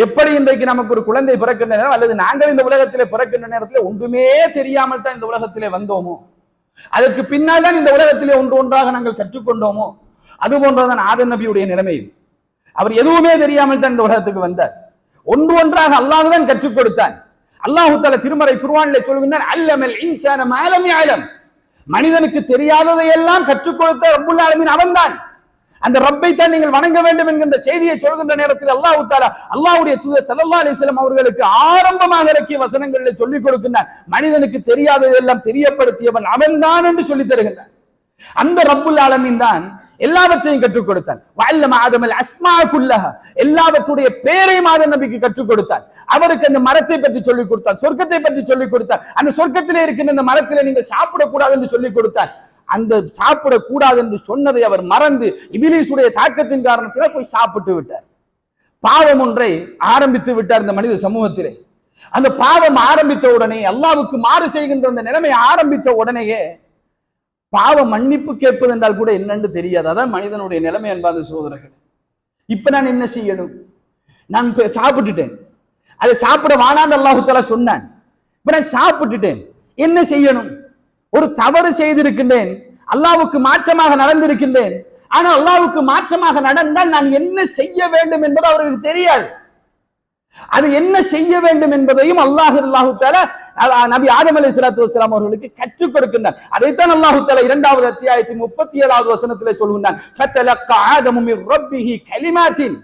எப்படி இன்றைக்கு நமக்கு ஒரு குழந்தை பிறக்கின்ற நேரம் அல்லது நாங்கள் இந்த உலகத்திலே பிறக்கின்ற நேரத்தில் ஒன்றுமே தெரியாமல் தான் இந்த உலகத்திலே வந்தோமோ, அதற்கு பின்னால் தான் இந்த உலகத்திலே ஒன்று ஒன்றாக நாங்கள் கற்றுக்கொண்டோமோ, அது போன்றதான் ஆதம் நபியுடைய நிலைமையும். அவர் எதுவுமே தெரியாமல் தான் இந்த உலகத்துக்கு வந்தார். ஒன்று ஒன்றாக அல்லாஹ் தான் கற்றுக் கொடுத்தான். அல்லாஹ் தஆலா திருமறை குர்ஆனிலே சொல்கின்றான், அல்லமல் இன்சான மா லம் யஅலம், மனிதனுக்கு தெரியாததை எல்லாம் கற்றுக் கொடுத்த ரப்புல் ஆலமீன் அவன்தான். அந்த ரப்பை தான் நீங்கள் வணங்க வேண்டும் என்கின்ற செய்தியை சொல்கின்ற நேரத்தில் அல்லாஹ் தஆலா அல்லாஹ்வுடைய தூதர் ஸல்லல்லாஹு அலைஹி வஸல்லம் அவர்களுக்கு ஆரம்பமாக இறக்கிய வசனங்களில் சொல்லிக் கொடுக்கின்றார். மனிதனுக்கு தெரியாததெல்லாம் தெரியப்படுத்தியவன் அவன்தான் என்று சொல்லித் தருகின்றான். அந்த ரப்புல் ஆலமீன் தான் எல்லாவற்றையும் கற்றுக் கொடுத்தான். வஅல்லம ஆதமல் அஸ்மா குல்லஹா, எல்லாவற்றுடைய பெயரையும் ஆதம் நபிக்கு கற்றுக் கொடுத்தான். அவருக்கு அந்த மரத்தை பற்றி சொல்லிக் கொடுத்தான், சொர்க்கத்தை பற்றி சொல்லிக் கொடுத்தான். அந்த சொர்க்கத்திலே இருக்கின்ற அந்த மரத்திலே நீங்கள் சாப்பிடக்கூடாது என்று சொல்லிக் கொடுத்தான். அந்த சாப்பிடக்கூடாது என்று சொன்னதை அவர் மறந்து இபிலீசுடைய தாக்கத்தின் காரணத்தில் போய் சாப்பிட்டு விட்டார். பாவம் ஒன்றை ஆரம்பித்து விட்டார் இந்த மனித சமூகத்திலே. அந்த பாவம் ஆரம்பித்த உடனே, அல்லாஹ்வுக்கு மாறு செய்கின்ற அந்த நிலைமை ஆரம்பித்த உடனேயே பாவ மன்னிப்பு கேட்பது என்றால் கூட என்னன்னு தெரியாது. அதான் மனிதனுடைய நிலைமை என்பது சகோதரர்கள். இப்ப நான் என்ன செய்யணும்? நான் சாப்பிட்டுட்டேன், அதை சாப்பிட வானான்னு அல்லாஹ் தஆலா சொன்னான். இப்ப நான் சாப்பிட்டுட்டேன், என்ன செய்யணும்? ஒரு தவறு செய்திருக்கின்றேன், அல்லாஹ்வுக்கு மாற்றமாக நடந்திருக்கின்றேன். ஆனால் அல்லாஹ்வுக்கு மாற்றமாக நடந்தால் நான் என்ன செய்ய வேண்டும் என்பது அவர்களுக்கு தெரியாது. அது என்ன செய்ய வேண்டும் என்பதையும் அல்லாஹ் தஆலா நபி ஆதம் அலைஹிஸ்ஸலாத்து வஸ்ஸலாம் அவர்களுக்கு கற்றுக் கொடுக்கின்றார். அதைத்தான் அல்லாஹ் தஆலா 2வது அத்தியாயத்தின் 37வது வசனத்திலே சொல்கின்றான், ஃபதலக்கா ஆதமு மிர் ரப்பிஹி கலிமாத்தின்.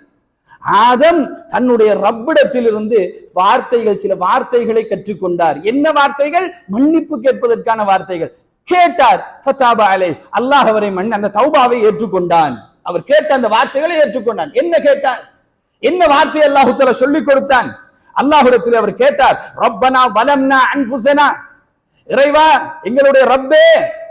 ஆதம் தன்னுடைய ரப்பிடத்திலிருந்து வார்த்தைகள், சில வார்த்தைகளை கற்றுக்கொண்டார். என்ன வார்த்தைகள்? மன்னிப்பு கேட்பதற்கான வார்த்தைகள் கேட்டார். ஃபதாபா அலைஹி, அல்லாஹ் அவரை அந்த தௌபாவை ஏற்றுக்கொண்டான். அவர் கேட்ட அந்த வார்த்தைகளை ஏற்றுக்கொண்டான். என்ன கேட்டார்? என்ன வார்த்தை அல்லாஹ் தஆலா சொல்லிக் கொடுத்தான்? அல்லாஹ்விடத்தில் அவர் கேட்டார், ரப்பனா வலம்னா அன்ஃபுஸனா, இறைவா எங்களுடைய ரப்பே,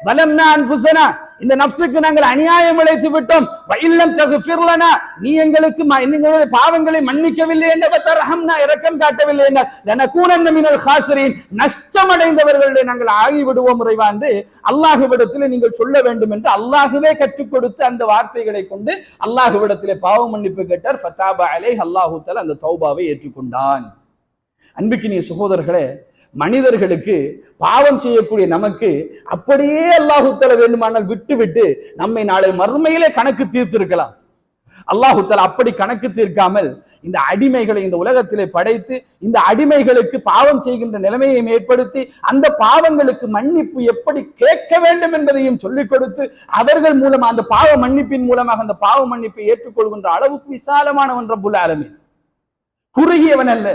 வலம்னா அன்ஃபுஸனா, இந்த நப்சுக்கு நாங்கள் அநியாயம் இழைத்து விட்டோம், வஇல்லம் தக்ஃபிர் லனா, நீ எங்களுக்கு எங்களுடைய பாவங்களை மன்னிக்கவில்லை என்ற தர்ஹம்னா, இரக்கம் காட்டவில்லை என்ற லனகூனன்ன மினல் காஸிரீன், நஷ்டமடைந்தவர்களை நாங்கள் ஆகிவிடுவோம் இறைவா என்று அல்லாஹ்விடத்தில் நீங்கள் சொல்ல வேண்டும் என்று அல்லாஹ்வே கற்றுக் கொடுத்து அந்த வார்த்தைகளை கொண்டு அல்லாஹ்விடத்திலே பாவ மன்னிப்பு கேட்டார். ஃபதாபா அலைஹி, அல்லாஹ் தஆலா அந்த தௌபாவை ஏற்றுக்கொண்டான். அன்பிற்கினிய சகோதரர்களே, மனிதர்களுக்கு பாவம் செய்யக்கூடிய நமக்கு அப்படியே அல்லாஹ் தஆலா வேண்டுமானால் விட்டு விட்டு நம்மை நாளை மறுமையிலே கணக்கு தீர்த்திருக்கலாம். அல்லாஹு தஆலா அப்படி கணக்கு தீர்க்காமல் இந்த அடிமைகளை இந்த உலகத்திலே படைத்து இந்த அடிமைகளுக்கு பாவம் செய்கின்ற நிலைமையை ஏற்படுத்தி அந்த பாவங்களுக்கு மன்னிப்பு எப்படி கேட்க வேண்டும் என்பதையும் சொல்லிக் கொடுத்து அவர்கள் மூலம் அந்த பாவ மன்னிப்பின் மூலமாக அந்த பாவ மன்னிப்பை ஏற்றுக்கொள்கின்ற அளவுக்கு விசாலமானவன் ரப்புல் ஆலமீன். குறுகியவன் அல்ல,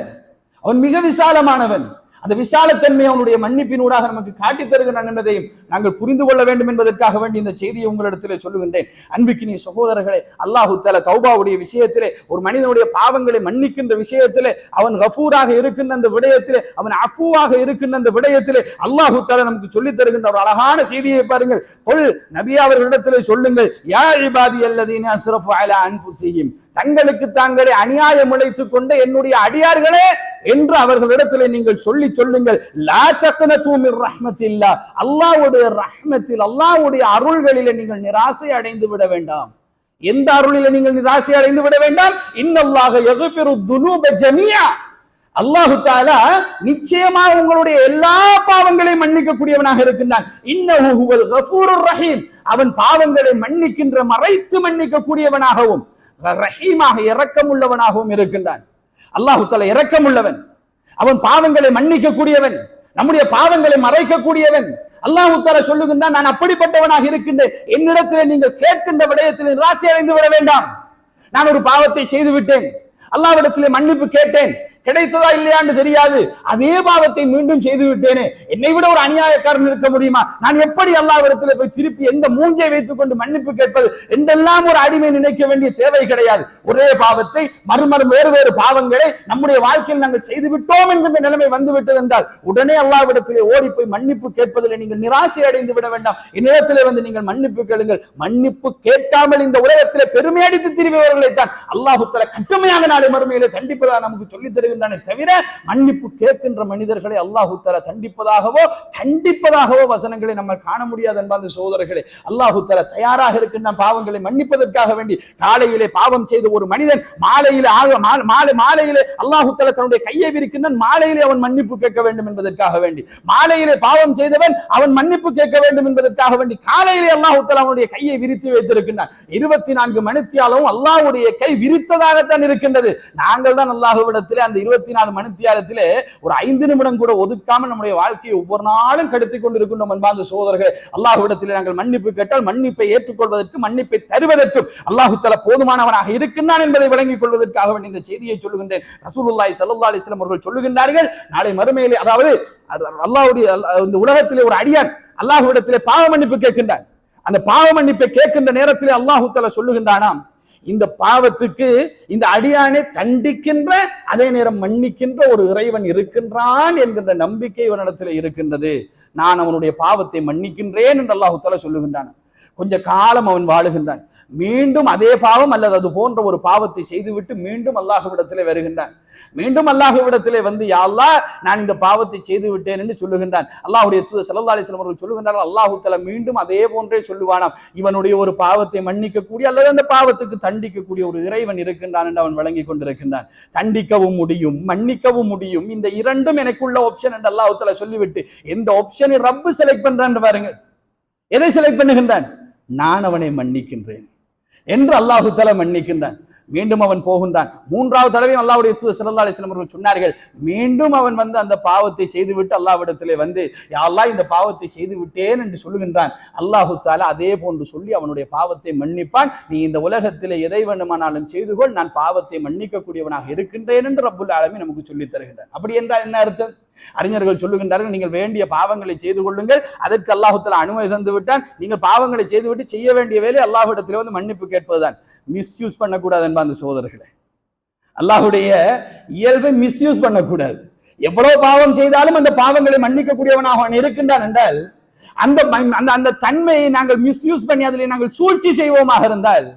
அவன் மிக விசாலமானவன். அந்த விசாலத்தன்மை அவனுடைய மன்னிப்பினூடாக நமக்கு காட்டி தருகிறான் என்பதையும் நாங்கள் புரிந்து கொள்ள வேண்டும் என்பதற்காக வேண்டி இந்த செய்தியை உங்களிடத்திலே சொல்லுகின்றேன். அன்பிக்கினிய சகோதரர்களே, அல்லாஹு தஆலா தௌபாவுடைய விஷயத்திலே, ஒரு மனிதனுடைய பாவங்களை மன்னிக்கின்ற விஷயத்திலே, அவன் கஃபூராக இருக்கின்ற அந்த விடயத்திலே, அவன் அஃபூவாக இருக்கின்ற அந்த விடயத்திலே அல்லாஹு தஆலா நமக்கு சொல்லித் தருகின்ற ஒரு அழகான செய்தியை பாருங்கள். கொல் நபி அவர்களிடத்திலே சொல்லுங்கள், யா இபாதி அல்லதீன அஸ்ரஃபு அலா அன்ஃபுஸிஹிம், தங்களுக்கு தாங்களே அநியாயம் இழைத்துக் கொண்ட என்னுடைய அடியார்களே என்று அவர்களிடத்திலே நீங்கள் சொல்லுங்கள். லா தக்னது மிர் ரஹ்மத்தில்லாஹ், அல்லாஹ்வுடைய ரஹ்மத்தில் அல்லாஹ்வுடைய அருள்களிலே நீங்கள் நிராசை அடைந்து விட வேண்டாம். எந்த அருளிலே நீங்கள் நிராசை அடைந்து விட வேண்டாம்? இன்னல்லாஹ யக்ஃபிரு துனூப ஜமீஆ, அல்லாஹு தஆலா நிச்சயமாக உங்களுடைய எல்லா பாவங்களையும் மன்னிக்க கூடியவனாக இருக்கின்றான். இன்னஹு ஹுவல் கஃபூருர் ரஹீம், அவன் பாவங்களை மன்னிக்கின்ற மறைத்து மன்னிக்க கூடியவனாகவும் ரஹீமாக இரக்கமுள்ளவனாகவும் இருக்கின்றான். அல்லாஹு தஆலா இரக்கமுள்ளவன், அவன் பாவங்களை மன்னிக்க கூடியவன், நம்முடைய பாவங்களை மறைக்க கூடியவன். அல்லாஹு தஆலா சொல்லுகின்றான், நான் அப்படிப்பட்டவனாக இருக்கின்றேன், என்னிடத்திலே நீங்கள் கேட்கின்ற விடயத்தில் நிராசை அடைந்து விட வேண்டாம். நான் ஒரு பாவத்தை செய்து விட்டேன், அல்லாஹ்விடத்திலே மன்னிப்பு கேட்டேன், கிடைத்ததா இல்லையான்னு தெரியாது, அதே பாவத்தை மீண்டும் செய்து விட்டேனே, என்னை விட ஒரு அநியாயக்காரன் இருக்க முடியுமா? நான் எப்படி அல்லாஹ்விடத்திலே போய் திருப்பி எந்த மூஞ்சை வைத்துக் கொண்டு மன்னிப்பு கேட்பது என்றெல்லாம் ஒரு அடிமை நினைக்க வேண்டிய தேவை கிடையாது. ஒரே பாவத்தை மறுமறு வேறு பாவங்களை நம்முடைய வாழ்க்கையில் நாங்கள் செய்து விட்டோம் என்கின்ற நிலைமை வந்துவிட்டது என்றால் உடனே அல்லாஹ்விடத்திலே ஓடி போய் மன்னிப்பு கேட்பதில் நீங்கள் நிராசை அடைந்து விட வேண்டாம். என்னிடத்திலே வந்து நீங்கள் மன்னிப்பு கேளுங்கள். மன்னிப்பு கேட்காமல் இந்த உலகத்திலே பெருமை அடித்து திரிபவர்களைத்தான் அல்லாஹ் தஆலா கடுமையாக நாளை மறுமையிலே தண்டிப்பதாக நமக்கு சொல்லித் தருகின்றன. தவிர மன்னிப்பு கேட்கின்ற மனிதர்களை அல்லாஹ் தஆலா கண்டிப்பதாகவோ வசனங்களை நம்ம காண முடியாது என்பார்ந்த சகோதரர்களே. அல்லாஹ் தஆலா தயாராக இருக்கின்ற பாவங்களை மன்னிப்பதற்காக வேண்டி காலையிலே பாவம் செய்த ஒரு மனிதன் மாலையிலே அல்லாஹ் தஆலா தன்னுடைய கையை விரிக்கின்றான், மாலையிலே அவன் மன்னிப்பு கேட்க வேண்டும் என்பதற்காக வேண்டி. மாலையிலே பாவம் செய்தவன் அவன் மன்னிப்பு கேட்க வேண்டும் என்பதற்காக வேண்டி காலையிலே அல்லாஹ் தஆலா அவனுடைய கையை விரித்து வைத்திருக்கின்றான். 24 மணித்தியாலும் அல்லாஹ்வுடைய கை விரித்ததாகத்தான் இருக்கின்றது. நாங்கள் தான் அல்லாஹ்விடத்திலே அந்த 24 மணித்தியாலத்திலே ஒரு 5 நிமிடம் கூட ஒதுக்காமல் நம்முடைய வாழ்க்கையை ஒவ்வொரு நாளும் கடத்திக் கொண்டிருக்கின்றோம் அன்பார்ந்த சகோதரர்களே. அல்லாஹ்விடத்திலே நாங்கள் மன்னிப்பு கேட்டால் மன்னிப்பை ஏற்றுக்கொள்வதற்கு மன்னிப்பை தருவதற்கும் அல்லாஹ் தஆலா போதுமானவனாக இருக்கின்றான் என்பதை விளங்கிக் கொள்வதற்காக வேண்டிய இந்த செய்தியை சொல்லுகின்றேன். ரசூலுல்லாஹி ஸல்லல்லாஹு அலைஹி வஸல்லம் அவர்கள் சொல்லுகின்றார்கள், நாளை மறுமையிலே, அதாவது அல்லாஹ்வுடைய இந்த உலகத்திலே ஒரு அடியான் அல்லாஹ்விடத்திலே பாவ மன்னிப்பு கேட்கின்றான். அந்த பாவ மன்னிப்பை கேட்கின்ற நேரத்திலே அல்லாஹ் தஆலா சொல்லுகின்றானாம், இந்த பாவத்துக்கு இந்த அடியானை தண்டிக்கின்ற அதே நேரம் மன்னிக்கின்ற ஒரு இறைவன் இருக்கின்றான் என்கின்ற நம்பிக்கை அவனிடத்தில் இருக்கின்றது. நான் அவனுடைய பாவத்தை மன்னிக்கின்றேன் என்று அல்லாஹ் தஆலா சொல்லுகின்றான். கொஞ்ச காலம் அவன் வாழுகின்றான், மீண்டும் அதே பாவம் அல்லது அது போன்ற ஒரு பாவத்தை செய்துவிட்டு மீண்டும் அல்லாஹ்விடத்திலே வருகின்றான். மீண்டும் அல்லாஹ்விடத்திலே வந்து, யா அல்லாஹ், நான் இந்த பாவத்தை செய்து விட்டேன் என்று சொல்லுகின்றான். அல்லாஹ்வுடைய தூதர் ஸல்லல்லாஹு அலைஹி வஸல்லம் அவர்கள் சொல்லுகின்றார்கள், அல்லாஹ் தஆலா மீண்டும் அதே போன்றே சொல்லுவானாம், இவனுடைய ஒரு பாவத்தை மன்னிக்கக்கூடிய அல்லது அந்த பாவத்துக்கு தண்டிக்கக்கூடிய ஒரு இறைவன் இருக்கின்றான் என்று அவன் வழங்கி கொண்டிருக்கின்றான். தண்டிக்கவும் முடியும், மன்னிக்கவும் முடியும், இந்த இரண்டும் எனக்குள்ள ஆப்ஷன் என்று அல்லாஹ் தஆலா சொல்லிவிட்டு எந்த ஆப்ஷனை ரப்பு செலக்ட் பண்றான் பாருங்கள். எதை செலக்ட் பண்ணுகின்றான்? நான் அவனை மன்னிக்கின்றேன் என்று அல்லாஹ் தஆலா மன்னிக்கின்றான். மீண்டும் அவன் போகின்றான். 3வது தடவை அல்லாஹ்வுடைய தூதர் ஸல்லல்லாஹு அலைஹி வஸல்லம் அவர்கள் சொன்னார்கள், மீண்டும் அவன் வந்து அந்த பாவத்தை செய்துவிட்டு அல்லாஹ்விடத்திலே வந்து, யா அல்லாஹ், இந்த பாவத்தை செய்து விட்டேன் என்று சொல்லுகின்றான். அல்லாஹ் தஆலா அதே போன்று சொல்லி அவனுடைய பாவத்தை மன்னிப்பான். நீ இந்த உலகத்திலே எதை வேண்டுமானாலும் செய்து கொள், நான் பாவத்தை மன்னிக்க கூடியவனாக இருக்கின்றேன் என்று ரப்புல் ஆலமீன் நமக்கு சொல்லித் தருகின்றான். அப்படி என்றால் என்ன அர்த்தம்? அறிஞர்கள் சொல்லுகின்றார்கள், நீங்கள் வேண்டிய பாவங்களை செய்து கொள்ளுங்கள், அதற்கு அல்லாஹ் தஆலா அனுமதி தந்து விட்டான். நீங்கள் பாவங்களை செய்துவிட்டு செய்ய வேண்டிய வேலை அல்லாஹ்விடத்திலே வந்து மன்னிப்பு கேட்பதுதான். மிஸ்யூஸ் பண்ணக்கூடாது என்பா அந்த சகோதரர்களே. அல்லாஹ்வுடைய இயல்பை மிஸ்யூஸ் பண்ணக்கூடாது. எவ்வளவு பாவம் செய்தாலும் அந்த பாவங்களை மன்னிக்கக்கூடியவனாக அவன் இருக்கின்றான் என்றால் அந்த தன்மையை நாங்கள் மிஸ்யூஸ் பண்ணி அதிலே நாங்கள் சூழ்ச்சி செய்வோமாக இருந்தால்,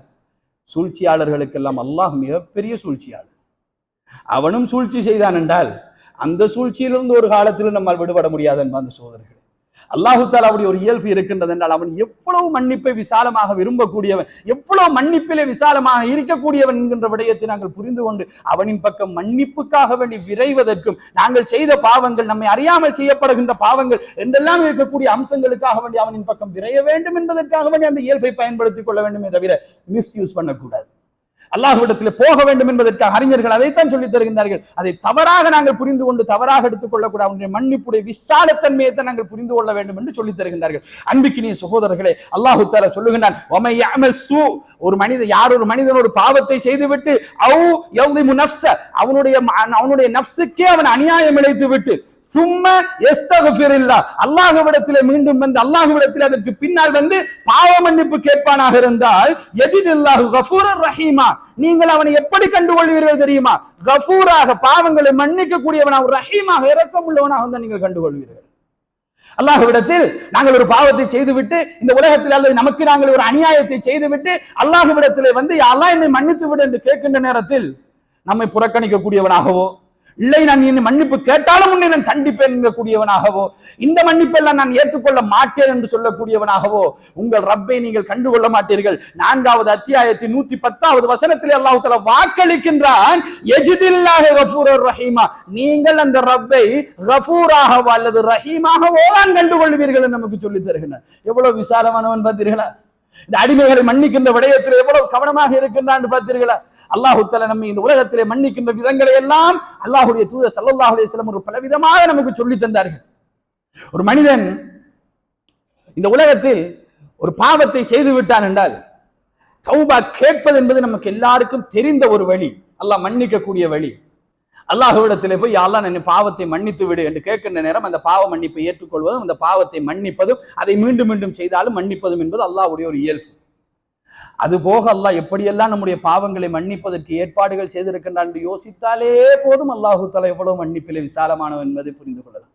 சூழ்ச்சியாளர்களுக்கெல்லாம் அல்லாஹ் மிகப்பெரிய சூழ்ச்சியாளர். அவனும் சூழ்ச்சி செய்தான் என்றால் அந்த சூழ்ச்சியிலிருந்து ஒரு காலத்தில் நம்மால் விடுபட முடியாது என்பா அந்த சோதரர்கள். அல்லாஹு தஆலா அப்படி ஒரு இயல்பு இருக்கின்றது என்றால் அவன் எவ்வளவு மன்னிப்பை விசாலமாக விரும்பக்கூடியவன், எவ்வளவு மன்னிப்பிலே விசாலமாக இருக்கக்கூடியவன் என்கின்ற விடயத்தை நாங்கள் புரிந்து கொண்டு அவனின் பக்கம் மன்னிப்புக்காக வேண்டி விரைவதற்கும், நாங்கள் செய்த பாவங்கள், நம்மை அறியாமல் செய்யப்படுகின்ற பாவங்கள் என்றெல்லாம் இருக்கக்கூடிய அம்சங்களுக்காக வேண்டி அவனின் பக்கம் விரைய வேண்டும் என்பதற்காக வேண்டி அந்த இயல்பை பயன்படுத்திக் கொள்ள வேண்டுமே தவிர மிஸ்யூஸ் பண்ணக்கூடாது. அல்லாஹ்விடத்திலே போக வேண்டும் என்பதற்காக அறிஞர்கள் அதைத்தான் சொல்லித் தருகின்றார்கள். அதை தவறாக நாங்கள் புரிந்து கொண்டு தவறாக எடுத்துக் கொள்ளக்கூடாது. அவனுடைய மன்னிப்புடைய விசாலத்தன்மையை தான் நாங்கள் புரிந்து கொள்ள வேண்டும் என்று சொல்லித் தருகின்றார்கள். அன்பிக்கினிய சகோதரர்களே, அல்லாஹ் தஆலா சொல்லுகின்றான், வமை யஅமல் சூ, ஒரு மனிதன் ஒரு பாவத்தை செய்துவிட்டு அவ் யظلم நஃப்ஸ, அவனுடைய நஃப்ஸுக்கே அவன் அநியாயம் இழைத்து விட்டு சும்மா யஸ்தக்ஃபிருல்லாஹ், அல்லாஹ்விடத்திலே மீண்டும் வந்து அல்லாஹ்விடத்திலே அதற்கு பின்னால் வந்து பாவ மன்னிப்பு கேட்பானாக இருந்தால் யஜிதுல்லாஹு கஃபூரர் ரஹீமா, நீங்கள் அவனை எப்படி கண்டுகொள்வீர்கள் தெரியுமா? கஃபூராக, பாவங்களை மன்னிக்க கூடியவனாக, ரஹீமாக, இரக்கம் உள்ளவனாக தான் நீங்கள் கண்டுகொள்வீர்கள். அல்லாஹ்விடத்தில் நாங்கள் ஒரு பாவத்தை செய்துவிட்டு இந்த உலகத்தில் அல்லது நமக்கு நாங்கள் ஒரு அநியாயத்தை செய்துவிட்டு அல்லாஹ்விடத்திலே வந்து அல்லாஹ் என்னை மன்னித்து விடு என்று கேட்கின்ற நேரத்தில் நம்மை புறக்கணிக்க கூடியவனாகவோ, இல்லை நான் என்னை மன்னிப்பு கேட்டாலும் உன்னை நான் தண்டிப்பேன் என்கக்கூடியவனாகவோ, இந்த மன்னிப்பெல்லாம் நான் ஏற்றுக்கொள்ள மாட்டேன் என்று சொல்லக்கூடியவனாகவோ உங்கள் ரப்பை நீங்கள் கண்டுகொள்ள மாட்டீர்கள். 4வது அத்தியாயத்தின் 110வது வசனத்திலே அல்லாஹ் தஆலா வாக்களிக்கின்றான், யஜிதில்லாஹு கஃபூரர் ரஹீமா, நீங்கள் அந்த ரப்பை கஃபூராகவோ அல்லது ரஹீமாகவோ தான் கண்டுகொள்வீர்கள் என்று நமக்கு சொல்லித் தருகிறார். எவ்வளவு விசாலமானவன் பார்த்தீர்களா? இந்த அடிமைகளை மன்னிக்கின்ற விடயத்தில் எவ்வளவு கவனமாக இருக்கின்றான் பார்த்தீர்களா? அல்லாஹ் தஆலா நம்மை இந்த உலகத்திலே மன்னிக்கின்ற விதங்களை எல்லாம் அல்லாஹ்வுடைய தூதர் ஸல்லல்லாஹு அலைஹி வஸல்லம் ஒரு பலவிதமாக நமக்கு சொல்லி தந்தார்கள். ஒரு மனிதன் இந்த உலகத்தில் ஒரு பாவத்தை செய்து விட்டான் என்றால் தௌபா கேட்பது என்பது நமக்கு எல்லாருக்கும் தெரிந்த ஒரு வழி, அல்லாஹ் மன்னிக்க கூடிய வழி. அல்லாஹ்விடத்திலே போய் யா அல்லாஹ் என்னை பாவத்தை மன்னித்து விடு என்று கேட்கின்ற நேரம் அந்த பாவ மன்னிப்பை ஏற்றுக்கொள்வதும் அந்த பாவத்தை மன்னிப்பதும் அதை மீண்டும் மீண்டும் செய்தாலும் மன்னிப்பதும் என்பது அல்லாஹ்வுடைய ஒரு இயல்பு. அதுபோக அல்லாஹ் எப்படியெல்லாம் நம்முடைய பாவங்களை மன்னிப்பதற்கு ஏற்பாடுகள் செய்திருக்கின்றான் என்று யோசித்தாலே போதும் அல்லாஹு தஆலா எவ்வளவு மன்னிப்பிலே விசாலமானவன் என்பதை புரிந்து கொள்ளலாம்.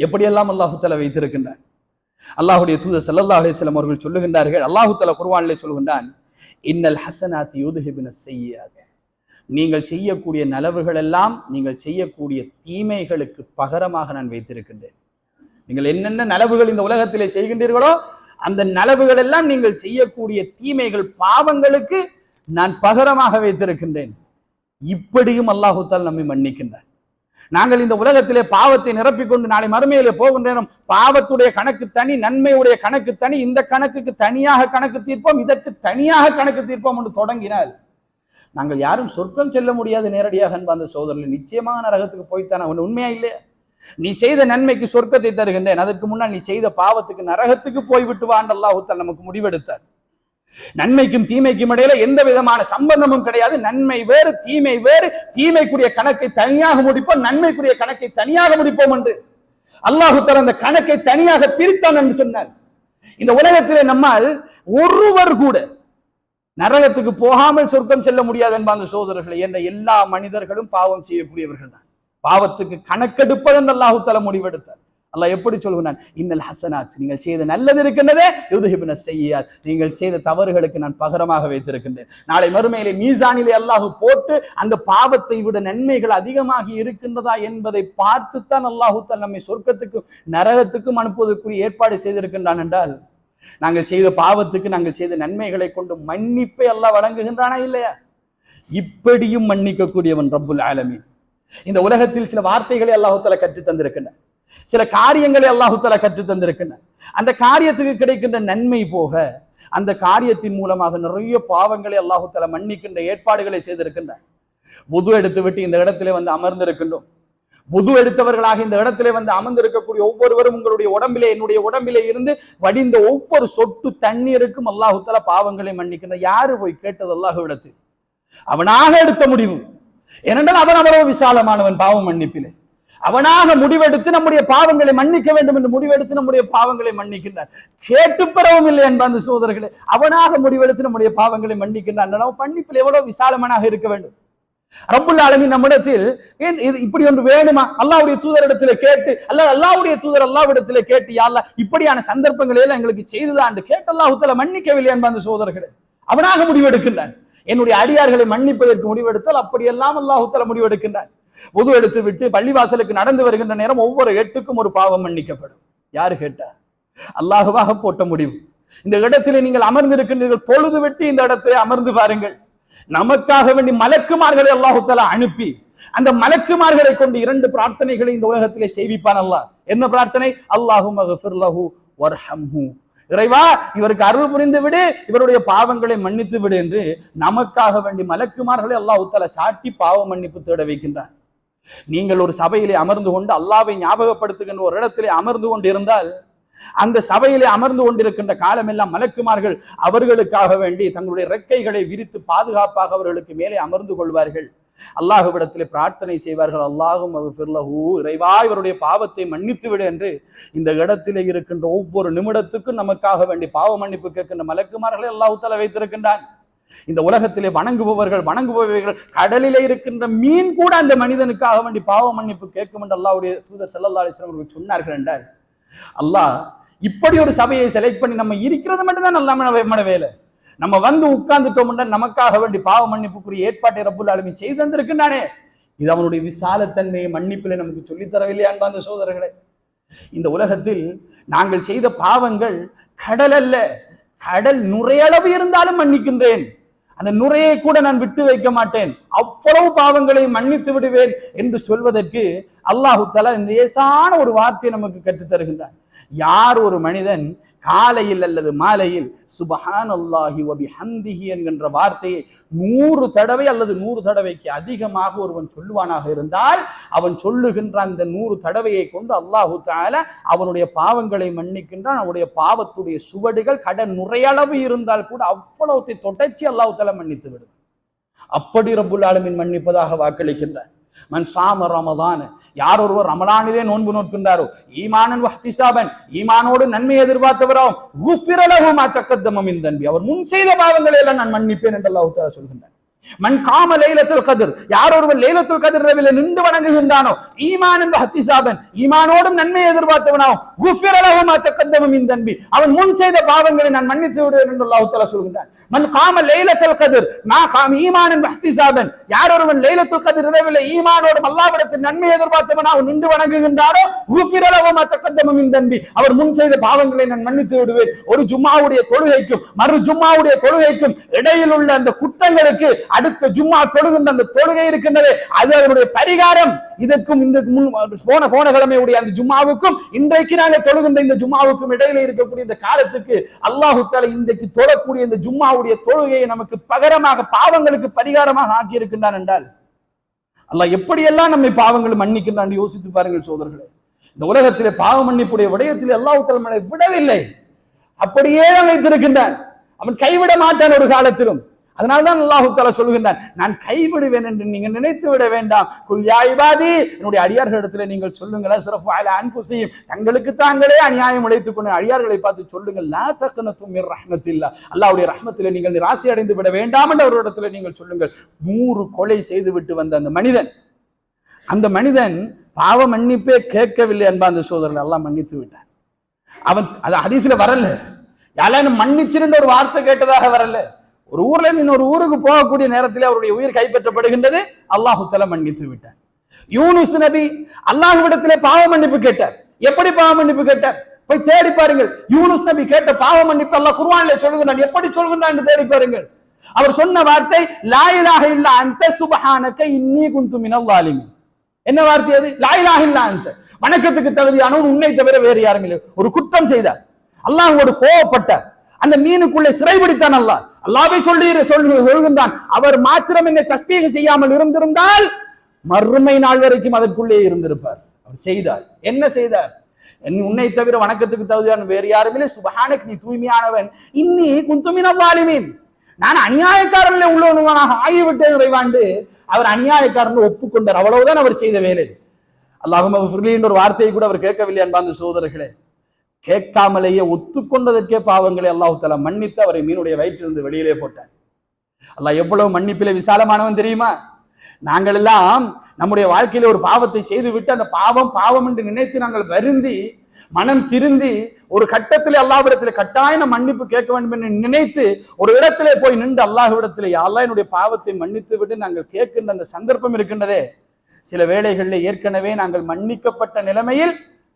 எப்படியெல்லாம் அல்லாஹு தஆலா வைத்திருக்கின்றான். அல்லாஹ்வுடைய தூதர் ஸல்லல்லாஹு அலைஹி வஸல்லம் அவர்கள் சொல்லுகின்றார்கள், அல்லாஹு தஆலா குர்ஆனிலே சொல்லுகின்றான், இன்னல் ஹஸனாத்தி யுத்ஹிபுனஸ் ஸய்யிஆத், நீங்கள் செய்யக்கூடிய நலவுகள் எல்லாம் நீங்கள் செய்யக்கூடிய தீமைகளுக்கு பகரமாக நான் வைத்திருக்கின்றேன். நீங்கள் என்னென்ன நலவுகள் இந்த உலகத்திலே செய்கின்றீர்களோ அந்த நலவுகள் எல்லாம் நீங்கள் செய்யக்கூடிய தீமைகள், பாவங்களுக்கு நான் பகரமாக வைத்திருக்கின்றேன். இப்படியும் அல்லாஹ் தஆலா நம்மை மன்னிக்கின்றான். நாங்கள் இந்த உலகத்திலே பாவத்தை நிரப்பிக்கொண்டு நாளை மறுமையிலே போகின்ற நேரம் பாவத்துடைய கணக்கு தனி, நன்மையுடைய கணக்கு தனி, இந்த கணக்குக்கு தனியாக கணக்கு தீர்ப்போம், இதற்கு தனியாக கணக்கு தீர்ப்போம் என்று தொடங்கினால் நாங்கள் யாரும் சொர்க்கம் செல்ல முடியாது நேரடியாக. அந்த சோதரில் நிச்சயமாக நரகத்துக்கு போய்த்தான உண்மையா இல்லையா? நீ செய்த நன்மைக்கு சொர்க்கத்தை தருகின்றேன், அதற்கு முன்னால் நீ செய்த பாவத்துக்கு நரகத்துக்கு போய்விட்டு வாண்டு அல்லாஹ் தஆலா நமக்கு முடிவெடுத்தார். நன்மைக்கும் தீமைக்கும் இடையில எந்த விதமான சம்பந்தமும் கிடையாது. நன்மை வேறு, தீமை வேறு. தீமைக்குரிய கணக்கை தனியாக முடிப்போம், நன்மைக்குரிய கணக்கை தனியாக முடிப்போம் என்று அல்லாஹ் தஆலா அந்த கணக்கை தனியாக பிரித்தான் என்று சொன்னார். இந்த உலகத்திலே நம்மால் ஒருவர் கூட நரகத்துக்கு போகாமல் சொர்க்கம் செல்ல முடியாது என்பாங்க சோதரர்களை. என்ற எல்லா மனிதர்களும் பாவம் செய்யக்கூடியவர்கள் தான். பாவத்துக்கு கணக்கெடுப்பதன் அல்லாஹ் தஆலா முடிவெடுத்தார். அல்லாஹ் எப்படி சொல்கிறான், இன்னல் ஹஸனாத், நீங்கள் செய்த நல்லது இருக்கின்றதே யுத்ஹிபுனஸ் ஸய்யிஆத், நீங்கள் செய்த தவறுகளுக்கு நான் பகரமாக வைத்திருக்கின்றேன். நாளை மறுமையிலே மீசானிலே அல்லாஹ் போட்டு அந்த பாவத்தை விட நன்மைகள் அதிகமாகி இருக்கின்றதா என்பதை பார்த்துத்தான் அல்லாஹ் தஆலா நம்மை சொர்க்கத்துக்கும் நரகத்துக்கும் அனுப்புவதற்குரிய ஏற்பாடு செய்திருக்கின்றான் என்றால் நாங்கள் செய்த பாவத்துக்கு நாங்கள் செய்த நன்மைகளை கொண்டு மன்னிப்பை அல்லாஹ் வழங்குகின்றானா இல்லையா? இப்படியும் மன்னிக்க கூடியவன் ரப்புல் ஆலமீன். இந்த உலகத்தில் சில வார்த்தைகளை அல்லாஹ் தஆலா கற்றுத் தந்திருக்கின்றான், சில காரியங்களை அல்லாஹ் தஆலா கற்றுத் தந்திருக்கின்றான். அந்த காரியத்துக்கு கிடைக்கின்ற நன்மை போக அந்த காரியத்தின் மூலமாக நிறைய பாவங்களை அல்லாஹ் தஆலா மன்னிக்கின்ற ஏற்பாடுகளை செய்திருக்கின்றான். வுது எடுத்து விட்டு இந்த இடத்திலே வந்து அமர்ந்திருக்கின்றோம். வுது எடுத்தவர்களாக இந்த இடத்திலே வந்து அமர்ந்திருக்கக்கூடிய ஒவ்வொருவரும் உங்களுடைய உடம்பிலே, என்னுடைய உடம்பிலே இருந்து வடிந்த ஒவ்வொரு சொட்டு தண்ணீருக்கும் அல்லாஹ் தஆலா பாவங்களை மன்னிக்கின்ற. யாரு போய் கேட்டது? அல்லாஹ்விடத்தில் அவனாக எடுத்த முடிவு. ஏனென்றால் அவன் அவ்வளவு விசாலமானவன் பாவம் மன்னிப்பிலே. அவனாக முடிவெடுத்து நம்முடைய பாவங்களை மன்னிக்க வேண்டும் என்று முடிவெடுத்து நம்முடைய பாவங்களை மன்னிக்கின்றான். கேட்டு பெறவும் இல்லை என்பது சோதரர்களே, அவனாக முடிவெடுத்து நம்முடைய பாவங்களை மன்னிக்கின்றான். மன்னிப்பில் எவ்வளவு விசாலமானாக இருக்க வேண்டும். ரப்புல் ஆலமீன் நம்மிடத்தில் ஏன் இப்படி ஒன்று வேணுமா? அல்லாஹ்வுடைய தூதரிடத்திலே கேட்டு, அல்லாஹ்வுடைய தூதர் அல்லாஹ்விடத்திலே கேட்டு, யா அல்லாஹ் இப்படியான சந்தர்ப்பங்களை எல்லாம் எங்களுக்கு செய்துதான் கேட்டு அல்லாஹ் தஆலா மன்னிக்கவில்லை என்பது சோதரர்களே. அவனாக முடிவெடுக்கின்றான். என்னுடைய அடியார்களை மன்னிப்பதற்கு முடிவெடுத்தால் அப்படியெல்லாம் அல்லாஹ் தஆலா முடிவெடுக்கின்றான். வுது எடுத்து விட்டு பள்ளிவாசலுக்கு நடந்து வருகின்ற நேரம் ஒவ்வொரு எட்டுக்கும் ஒரு பாவம் மன்னிக்கப்படும். யாரு கேட்டா? அல்லாஹ்வாக போட்ட முடிவு. இந்த இடத்திலே நீங்கள் அமர்ந்திருக்கின்றீர்கள், தொழுது விட்டு இந்த இடத்திலே அமர்ந்து பாருங்கள். நமக்காக வேண்டி மலக்குமார்களை அல்லாஹ் தஆலா அனுப்பி அந்த மலக்குமார்களை கொண்டு 2 பிரார்த்தனைகளை இந்த உலகத்திலே செய்விப்பான் அல்லாஹ். என்ன பிரார்த்தனை? அல்லாஹும்ம ஃகிர் லஹு வர்ஹம்ஹு, இறைவா இவருக்கு அருள் புரிந்து விடு, இவருடைய பாவங்களை மன்னித்து விடு என்று நமக்காக வேண்டி மலக்குமார்களை அல்லாஹ் தஆலா சாட்டி பாவ மன்னிப்பு தேட வைக்கின்றான். நீங்கள் ஒரு சபையிலே அமர்ந்து கொண்டு அல்லாஹ்வை ஞாபகப்படுத்துகின்ற ஒரு இடத்திலே அமர்ந்து கொண்டு இருந்தால், அந்த சபையிலே அமர்ந்து கொண்டிருக்கின்ற காலமெல்லாம் மலக்குமார்கள் அவர்களுக்காக வேண்டி தங்களுடைய ரெக்கைகளை விரித்து பாதுகாப்பாக அவர்களுக்கு மேலே அமர்ந்து கொள்வார்கள். அல்லாஹ்விடத்திலே பிரார்த்தனை செய்வார்கள், அல்லாஹும் இறைவா இவருடைய பாவத்தை மன்னித்து விடு என்று. இந்த இடத்திலே இருக்கின்ற ஒவ்வொரு நிமிடத்துக்கும் நமக்காக வேண்டி பாவ மன்னிப்பு கேட்கின்ற மலக்குமார்களை அல்லாஹ் தஆலா வைத்திருக்கின்றான். இந்த உலகத்திலே வணங்குபவர்கள் கடலிலே இருக்கின்ற மீன் கூட அந்த மனிதனுக்காக வேண்டி பாவ மன்னிப்பு கேட்கும் என்று அல்லாஹ்வுடைய தூதர் ஸல்லல்லாஹு அலைஹி வஸல்லம் அவர்கள் சொன்னார்கள் என்றால், அல்லாஹ் இப்படி ஒரு சபையை செலக்ட் பண்ணி நம்ம இருக்கிறது மட்டும்தான் நம்மளோட வேலை. நம்ம வந்து உட்கார்ந்துட்டோம் நமக்காக வேண்டி பாவ மன்னிப்புக்குரிய ஏற்பாட்டை ரப்புல் ஆலமீன் செய்து தந்திருக்கின்றானே, இது அவனுடைய விசாலத்தன்மையை மன்னிப்பிலே நமக்கு சொல்லித் தரவில்லை அன்பார்ந்த சகோதரர்களே. இந்த உலகத்தில் நாங்கள் செய்த பாவங்கள் கடல் அல்ல, கடல் நுரையளவு இருந்தாலும் மன்னிக்கின்றேன், அந்த நுரையை கூட நான் விட்டு வைக்க மாட்டேன், அவ்வளவு பாவங்களை மன்னித்து விடுவேன் என்று சொல்வதற்கு அல்லாஹு தஆலா இந்த லேசான ஒரு வார்த்தையை நமக்கு கற்றுத் தருகின்றான். யார் ஒரு மனிதன் காலையில் அல்லது மாலையில் சுப்ஹானல்லாஹி வ பிஹம்திஹி என்கின்ற வார்த்தையை 100 தடவை அல்லது 100 தடவைக்கு அதிகமாக ஒருவன் சொல்லுவானாக இருந்தால், அவன் சொல்லுகின்ற அந்த 100 தடவையை கொண்டு அல்லாஹு தஆலா அவனுடைய பாவங்களை மன்னிக்கின்றான். அவனுடைய பாவத்துடைய சுவடுகள் கடன் நுரையளவு இருந்தால் கூட அவ்வளவுத்தை தொடர்ச்சி அல்லாஹு தஆலா மன்னித்து விடும். அப்படி ரப்புல் ஆலமீன் மன்னிப்பதாக வாக்களிக்கின்றான். மன் சாம ரமதான், யார் ஒருவர் ரமலானிலே நோன்பு நோக்கின்றாரோ, ஈமானன் வஹ்திசாபன், ஈமானோடு நன்மை எதிர்பார்த்தவராகும், குஃபிர லஹு மா தகத்தம மின் தன்பி, அவர் முன் செய்த பாவங்களை எல்லாம் நான் மன்னிப்பேன் என்று அல்லாஹ் தஆலா சொல்கின்றார். மன் காம லைலத்துல் கத்ர், யார் ஒருவர் லைலத்துல் கத்ர் இரவிலே நின்று வணங்குகின்றானோ, ஈமானன் வஹ்திசாபன், ஈமானோடும் நன்மை எதிர்பார்த்தவனாகும், குஃபிர லஹு மா தகத்தம மின் தன்பி, அவன் முன் செய்த பாவங்களை நான் மன்னித்து விடுவேன் என்று அல்லாஹ் தஆலா சொல்கின்றார். மன் காம லைலத்துல் கத்ர் மா காம ஈமானன் வஹ்திசாபன், யார் ஒருவன் லைலத்துல் கத்ர் இரவிலே ஈமானோடும் அல்லாஹ்விடத்தில் நன்மை எதிர்பார்த்தவனாக நின்று வணங்குகின்றாரோ, குஃபிர லஹு மா தகத்தம மின் தன்பி, அவர் முன் செய்த பாவங்களை நான் மன்னித்து விடுவேன். ஒரு ஜும்மாவுடைய தொழுகைக்கும் மறு ஜும்மாவுடைய தொழுகைக்கும் இடையில் உள்ள அந்த குற்றங்களுக்கு அடுத்த ஜும்மா தொழுகின்ற அந்த தொழுகை இருக்கின்றது, அது அதனுடைய பரிகாரம். இதற்கும் இந்த போன கிழமையுடைய அந்த ஜும்மாவுக்கும் இன்றைக்கு நாங்கள் தொழுகின்ற இந்த ஜும்மாவுக்கும் இடையில இருக்கக்கூடிய இந்த காலத்துக்கு அல்லாஹ் தஆலா இன்றைக்கு தொழக்கூடிய இந்த ஜும்மாவுடைய தொழுகையை நமக்கு பகரமாக பாவங்களுக்கு பரிகாரமாக ஆக்கி இருக்கின்றான் என்றால், அல்லாஹ் எப்படியெல்லாம் நம்மை பாவங்களை மன்னிக்கின்றான் யோசித்து பாருங்கள் சோதர்களே. இந்த உலகத்திலே பாவ மன்னிப்புடைய விடயத்தில் அல்லாஹ் தஆலா நம்மை விடவில்லை, அப்படியே வைத்திருக்கின்றான். அவன் கைவிட மாட்டான் ஒரு காலத்திலும். அதனால்தான் அல்லாஹ் தஆலா சொல்கின்றான், நான் கைவிடுவேன் என்று நீங்க நினைத்து விட வேண்டாம். குல் யா இபாதி, என்னுடைய அடியார்களிடத்தில் நீங்கள் சொல்லுங்கள், அஸ்ரஃபு அலா அன்ஃபுஸிஹிம், தங்களுக்கு தாங்களே அநியாயம் இழைத்துக் கொண்ட அடியார்களை பார்த்து சொல்லுங்கள், லா தக்னது மிர் ரஹ்மத்தில்லாஹ், அல்லாஹ்வுடைய ரஹ்மத்திலே நீங்கள் நிராசை அடைந்து விட வேண்டாம் என்று அவரிடத்தில் நீங்கள் சொல்லுங்கள். 100 கொலை செய்து விட்டு வந்த அந்த மனிதன் பாவ மன்னிப்பே கேட்கவில்லை அன்பார்ந்த சகோதரர்கள், அல்லாஹ் மன்னித்து விட்டான். அவன் அது ஹதீஸ்ல வரல, யாரும் மன்னிச்சிருந்த ஒரு வார்த்தை கேட்டதாக வரல. ஒரு ஊர்ல இருந்து இன்னொரு ஊருக்கு போகக்கூடிய நேரத்தில் அவருடைய உயிர் கைப்பற்றப்படுகின்றது, அல்லாஹ் தஆலா மன்னித்து விட்டார். யூனுஸ் நபி அல்லாஹ்விடத்திலே பாவ மன்னிப்பு கேட்டார். எப்படி பாவ மன்னிப்பு கேட்டார்? போய் தேடி பாருங்கள். யூனுஸ் நபி கேட்ட பாவ மன்னிப்பு அல்லாஹ் குர்ஆனிலே சொல்கிறான். எப்படி சொல்கிறான் என்று தேடி பாருங்கள். அவர் சொன்ன வார்த்தை லா இலாஹ இல்லா அன்த சுப்ஹானக இன்னீ குன்து மினல் ஸாலிமீன். என்ன வார்த்தை அது? லா இலாஹ இல்லா அன்த, வணக்கத்துக்கு தகுதியானவன் உன்னை தவிர வேறு யாரும் இல்லை. ஒரு குற்றம் செய்தார், அல்லாஹ்வோடு கோபப்பட்டார், அந்த மீனுக்குள்ளே சிறைபிடித்தான். அல்லாஹ்வை சொல்கின்றான், அவர் மாத்திரம் என்னை தஸ்பீஹ் செய்யாமல் இருந்திருந்தால் மறுமை நாள் வரைக்கும் அதற்குள்ளே இருந்திருப்பார். அவர் செய்தார். என்ன செய்தார்? உன்னை தவிர வணக்கத்துக்கு தகுதியான வேறு யாரும் இல்லை, சுப்ஹானக், நீ தூய்மையானவன், இன்னி குன்து மினல் ஸாலிமீன், நான் அநியாயக்காரன்ல உள்ளவனாக ஆகிவிட்டேன் இறைவாண்டு அவர் அநியாயக்காரன் ஒப்புக்கொண்டார். அவ்வளவுதான் அவர் செய்த வேலை. அல்லாஹும்ம ஃபிர்லி என்ற ஒரு வார்த்தையை கூட அவர் கேட்கவில்லை அன்பார்ந்த சகோதரர்களே. கேட்காமலேயே ஒத்துக்கொண்டதற்கே பாவங்களை அல்லாஹ் தஆலா மன்னித்து அவரை மீனுடைய வயிற்றிலிருந்து வெளியிலே போட்டார். அல்லாஹ் எவ்வளவு மன்னிப்பிலே விசாலமானவன் தெரியுமா? நாங்கள் எல்லாம் நம்முடைய வாழ்க்கையில ஒரு பாவத்தை செய்து விட்டு அந்த பாவம் என்று நினைத்து நாங்கள் வருந்தி மனம் திருந்தி ஒரு கட்டத்திலே அல்லாஹ்விடத்திலே கட்டாயம் மன்னிப்பு கேட்க வேண்டும் என்று நினைத்து ஒரு இடத்திலே போய் நின்று அல்லாஹ்விடத்திலே யா அல்லாஹ் என்னுடைய பாவத்தை மன்னித்து விட்டு நாங்கள் கேட்கின்ற அந்த சந்தர்ப்பம் இருக்கின்றதே, சில வேளைகளில் ஏற்கனவே நாங்கள் மன்னிக்கப்பட்ட நிலைமையில்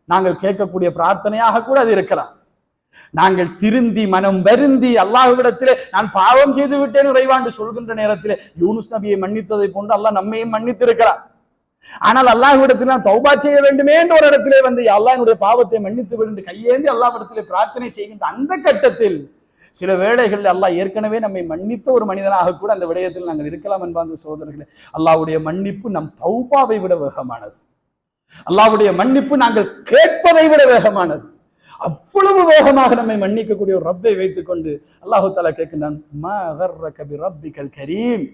நாங்கள் கேட்கக்கூடிய பிரார்த்தனையாக கூட அது இருக்கலாம். நாங்கள் திருந்தி மனம் வருந்தி அல்லாஹ்விடத்திலே நான் பாவம் செய்து விட்டேன் இறைவா என்று சொல்கின்ற நேரத்திலே யூனுஸ் நபியை மன்னித்ததை போன்று அல்லாஹ் நம்மையும் மன்னித்திருக்கிறார். ஆனால் அல்லாஹ்விடத்தில் நான் தௌபா செய்ய வேண்டுமே என்ற ஒரு இடத்திலே வந்து அல்லாஹ் என்னுடைய பாவத்தை மன்னித்து விடு கையேந்தி அல்லாஹ்விடத்திலே பிரார்த்தனை செய்கின்ற அந்த கட்டத்தில் சில வேளைகளில் அல்லாஹ் ஏற்கனவே நம்மை மன்னித்த ஒரு மனிதனாக கூட அந்த விடயத்தில் நாங்கள் இருக்கலாம் என்பார்ந்த சகோதரர்களே. அல்லாஹ்வுடைய மன்னிப்பு நம் தௌபாவை விட வேகமானது. அல்லாஹ்வுடைய மன்னிப்பு நாங்கள் கேட்பதை விட வேகமானது. அவ்வளவு வேகமாக நம்மை மன்னிக்கக்கூடிய ஒரு ரப்பை வைத்துக் கொண்டு அல்லாஹு தஆலா கேட்கின்றான், மா கர்ரக பிரப்பிக்கல் கரீம்,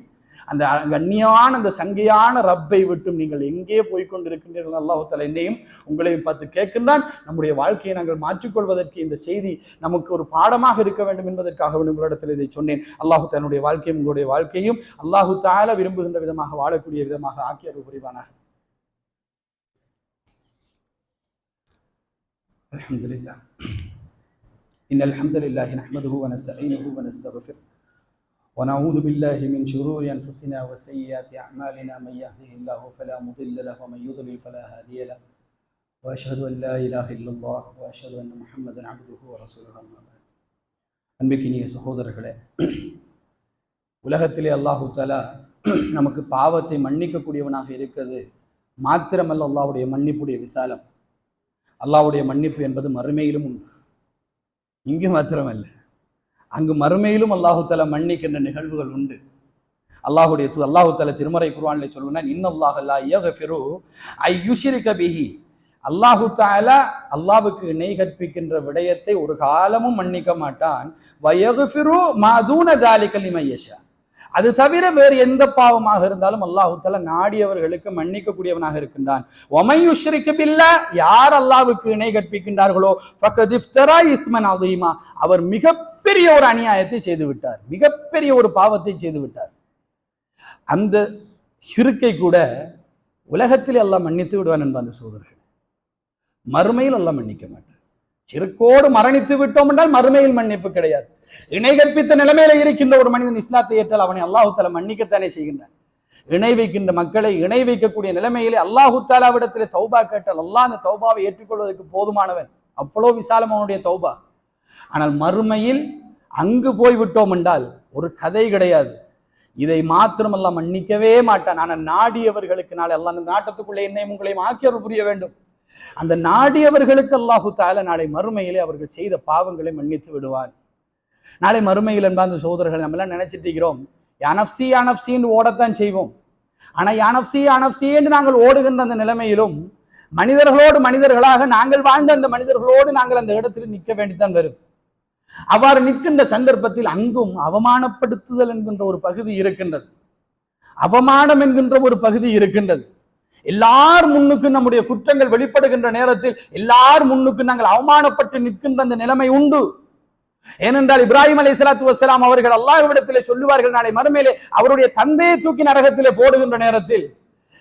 அந்த கண்ணியான அந்த சங்கையான ரப்பை விட்டும் நீங்கள் எங்கே போய்கொண்டிருக்கின்றீர்கள்? அல்லாஹு தஆலா என்னையும் உங்களையும் பார்த்து கேட்கின்றான். நம்முடைய வாழ்க்கையை நாங்கள் மாற்றிக்கொள்வதற்கு இந்த செய்தி நமக்கு ஒரு பாடமாக இருக்க வேண்டும் என்பதற்காக உங்களிடத்தில் இதை சொன்னேன். அல்லாஹு தன்னுடைய வாழ்க்கையும் உங்களுடைய வாழ்க்கையும் அல்லாஹு தஆலா விரும்புகின்ற விதமாக வாழக்கூடிய விதமாக ஆக்கி அருள் புரிவானாக. அல்ஹம்துலில்லாஹ். இன்னல் ஹம்தலில்லாஹி நஹ்மதுஹு வ நஸ்தஈனுஹு வ நஸ்தக்ஃபிருஹு ونعوذ بالله من شرور أنفسنا وسيئات أعمالنا من يهده الله فلا مضل له ومن يضلل فلا هادي له وأشهد أن لا إله إلا الله وأشهد أن محمدا عبده ورسوله أما بعد. அன்பிற்கினிய சகோதரர்களே, உலகத்திலே அல்லாஹு தஆலா நமக்கு பாவத்தை மன்னிக்கக்கூடியவனாக இருக்கிறது மாத்திரமல்ல, அல்லாஹ்வுடைய மன்னிப்புடைய விசாலம். அல்லாஹ்வுடைய மன்னிப்பு என்பது மறுமையிலும் உண்டு, இங்கு மாத்திரமல்ல, அங்கு மறுமையிலும் அல்லாஹு தஆலா மன்னிக்கின்ற நிகழ்வுகள் உண்டு. அல்லாஹு தஆலா திருமறை குர்ஆனிலே சொல்கிறான், இன்னல்லாஹ லா யக்ஃபிரு ஐ யுஷ்ரிக பிஹி, அல்லாஹு தஆலா அல்லாஹ்வுக்கு இணை கற்பிக்கின்ற விடயத்தை ஒரு காலமும் மன்னிக்க மாட்டான். வயக்ஃபிரு மா தூன ذلك லிமன் யஷா, அது தவிர வேறு எந்த பாவமாக இருந்தாலும் அல்லாஹு தஆலா நாடியவர்களுக்கு மன்னிக்கக்கூடியவனாக இருக்கின்றான். வமன் யுஷ்ரிக பில்லாஹ், யார் அல்லாஹ்வுக்கு இணை கற்பிக்கின்றார்களோ ஃபக்கத் இஃப்தரா இஸ்மன் அதீமா, அவர் மிகப்பெரிய ஒரு அநியாயத்தை செய்து விட்டார், மிகப்பெரிய ஒரு பாவத்தை செய்து விட்டார். அந்த ஷிர்க்கை கூட உலகத்தில் அல்லாஹ் மன்னித்து விடுவான் என்பார் அந்த சகோதரர்கள். மறுமையில் அல்லாஹ் மன்னிக்க மாட்டார். ஷிர்க்கோடு மரணித்து விட்டோம் என்றால் மறுமையில் மன்னிப்பு கிடையாது. இணை கற்பித்த நிலைமையில இருக்கின்ற ஒரு மனிதன் இஸ்லாத்தை ஏற்றால் அவனை அல்லாஹு தஆலா மன்னிக்கத்தானே செய்கின்றான். இணை வைக்கின்ற மக்களை இணை வைக்கக்கூடிய நிலைமையிலே அல்லாஹு தஆலாவிடத்திலே தௌபா கேட்டால் அல்லாஹ் அந்த தௌபாவை ஏற்றுக்கொள்வதற்கு போதுமானவன். அவ்வளோ விசாலம் அவனுடைய தௌபா. ஆனால் மறுமையில் அங்கு போய்விட்டோம் என்றால் ஒரு கதை கிடையாது. இதை மாத்திரம் அல்லாஹ் மன்னிக்கவே மாட்டான். ஆனால் நாடியவர்களுக்கு நாளை அல்லாஹ் அந்த நாட்டத்துக்குள்ளே என்னையும் உங்களையும் ஆக்கியவர் புரிய வேண்டும். அந்த நாடியவர்களுக்கு அல்லாஹு தஆலா நாளை மறுமையிலே அவர்கள் செய்த பாவங்களை மன்னித்து விடுவான். நாளை மறுமையில் என்பா அந்த சகோதரர்கள் நம்ம எல்லாம் நினைச்சிட்டு இருக்கிறோம், யானப்சி யானப்சின்னு ஓடத்தான் செய்வோம். ஆனா யானப்சி யானப்சி என்று நாங்கள் ஓடுகின்ற அந்த நிலைமையிலும் மனிதர்களோடு மனிதர்களாக நாங்கள் வாழ்ந்த அந்த மனிதர்களோடு நாங்கள் அந்த இடத்தில் நிற்க வேண்டித்தான் வரும். அவ்வாறு நிற்கின்ற சந்தர்ப்பத்தில் அங்கும் அவமானப்படுத்துதல் என்கின்ற ஒரு பகுதி இருக்கின்றது, அவமானம் என்கின்ற ஒரு பகுதி இருக்கின்றது. எல்லார் முன்னுக்கு நம்முடைய குற்றங்கள் வெளிப்படுகின்ற நேரத்தில் எல்லார் முன்னுக்கு நாங்கள் அவமானப்பட்டு நிற்கின்ற அந்த நிலைமை உண்டு. ஏனென்றால் இப்ராஹிம் அலைஹிஸ்ஸலாத்து வஸ்ஸலாம் அவர்கள் அல்லாஹ்விடத்திலே சொல்லுவார்கள், நாளை மறுமையிலே அவருடைய தந்தையை தூக்கி நரகத்திலே போடுகின்ற நேரத்தில்,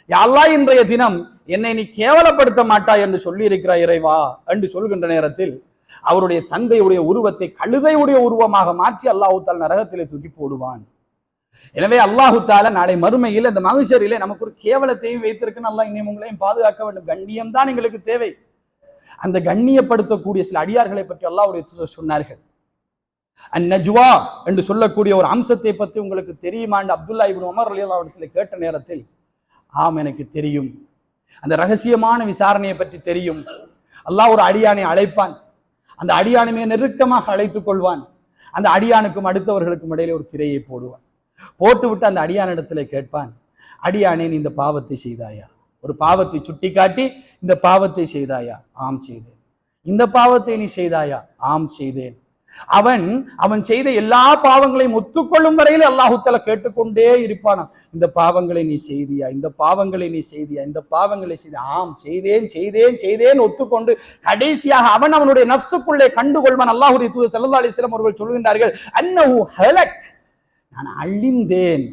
யா அல்லாஹ் இன்றைய தினம் என்னை நீ கேவலப்படுத்த மாட்டாய் என்று சொல்லி இருக்கிறாய் இறைவா என்று சொல்கின்ற நேரத்தில் அவருடைய தந்தையுடைய உருவத்தை கழுதையுடைய உருவமாக மாற்றி அல்லாஹு தஆலா நரகத்திலே தூக்கி போடுவான். எனவே அல்லாஹு தஆலா நாளை மறுமையில் அந்த மஹ்ஷரிலே நமக்கு ஒரு கேவலத்தையும் வைத்திருக்கு. அல்லாஹ் இன்னும் உங்களையும் பாதுகாக்க வேண்டும். கண்ணியம் தான் எங்களுக்கு தேவை. அந்த கண்ணியப்படுத்தக்கூடிய சில அடியார்களை பற்றி அல்லாஹ்வுடைய தூதர் சொன்னார்கள். அந்நஜ்வா என்று சொல்லக்கூடிய ஒரு அம்சத்தை பற்றி உங்களுக்கு தெரியுமான்னு அப்துல்லா இப்னு உமர் ரலியல்லாஹு அன்ஹு கேட்ட நேரத்தில், ஆம் எனக்கு தெரியும், அந்த ரகசியமான விசாரணையை பற்றி தெரியும். அல்லாஹ் ஒரு அடியானை அழைப்பான், அந்த அடியானை மிக நெருக்கமாக அழைத்துக் கொள்வான். அந்த அடியானுக்கும் அடுத்தவர்களுக்கும் இடையிலே ஒரு திரையை போடுவான். போட்டுவிட்டு அந்த அடியானிடத்திலே கேட்பான், அடியானே நீ இந்த பாவத்தை செய்தாயா? ஒரு பாவத்தை சுட்டி காட்டி, இந்த பாவத்தை செய்தாயா? ஆம் செய்தேன். இந்த பாவத்தை நீ செய்தாயா? ஆம் செய்தேன். அவன் செய்த எல்லா பாவங்களையும் ஒத்துக்கொள்ளும் வரையில் அல்லாஹு தஆலா கேட்டுக்கொண்டே இருப்பான், இந்த பாவங்களை நீ செய்தியா? இந்த பாவங்களை நீ செய்தியா? இந்த பாவங்களை செய்த? ஆம் செய்தேன் செய்தேன் செய்தேன் ஒத்துக்கொண்டு கடைசியாக அவனுடைய நஃப்ஸுக்குள்ளே கண்டுகொள்வான். அல்லாஹ்வுடைய தூதர் ஸல்லல்லாஹு அலைஹி வஸல்லம் அவர்கள் சொல்கின்றார்கள், அன்னஹு ஹலக், நான் அழிந்தேன்